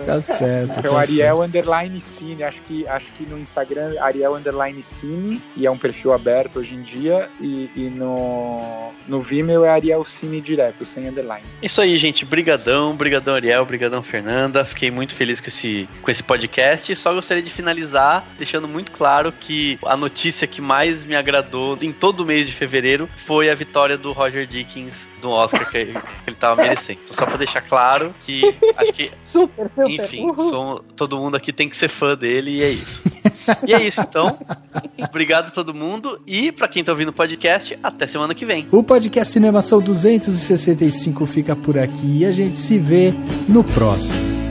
Tá certo. Então, Ariel Underline Cine, acho que no Instagram Ariel Underline Cine, e é um perfil aberto hoje em dia, e no Vimeo é Ariel Cine direto, sem underline. Isso aí, gente, brigadão Ariel, brigadão Fernanda, fiquei muito feliz com esse podcast, só gostaria de finalizar deixando muito claro que a notícia que mais me agradou em todo o mês de fevereiro foi a vitória do Roger Deakins do Oscar que ele tava merecendo. Então, só pra deixar claro que acho que super. Enfim, todo mundo aqui tem que ser fã dele e é isso. E é isso, então. Obrigado a todo mundo e pra quem tá ouvindo o podcast, até semana que vem. O podcast Cinemação 265 fica por aqui e a gente se vê no próximo.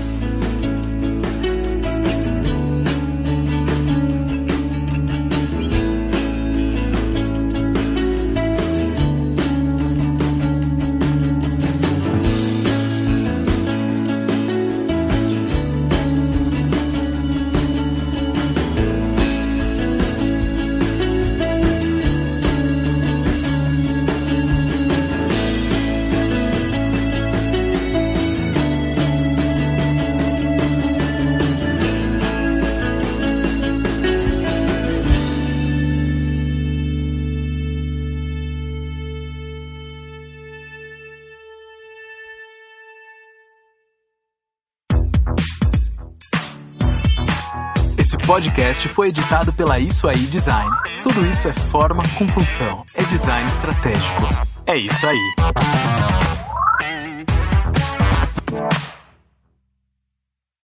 Esse podcast foi editado pela Isso Aí Design. Tudo isso é forma com função. É design estratégico. É isso aí.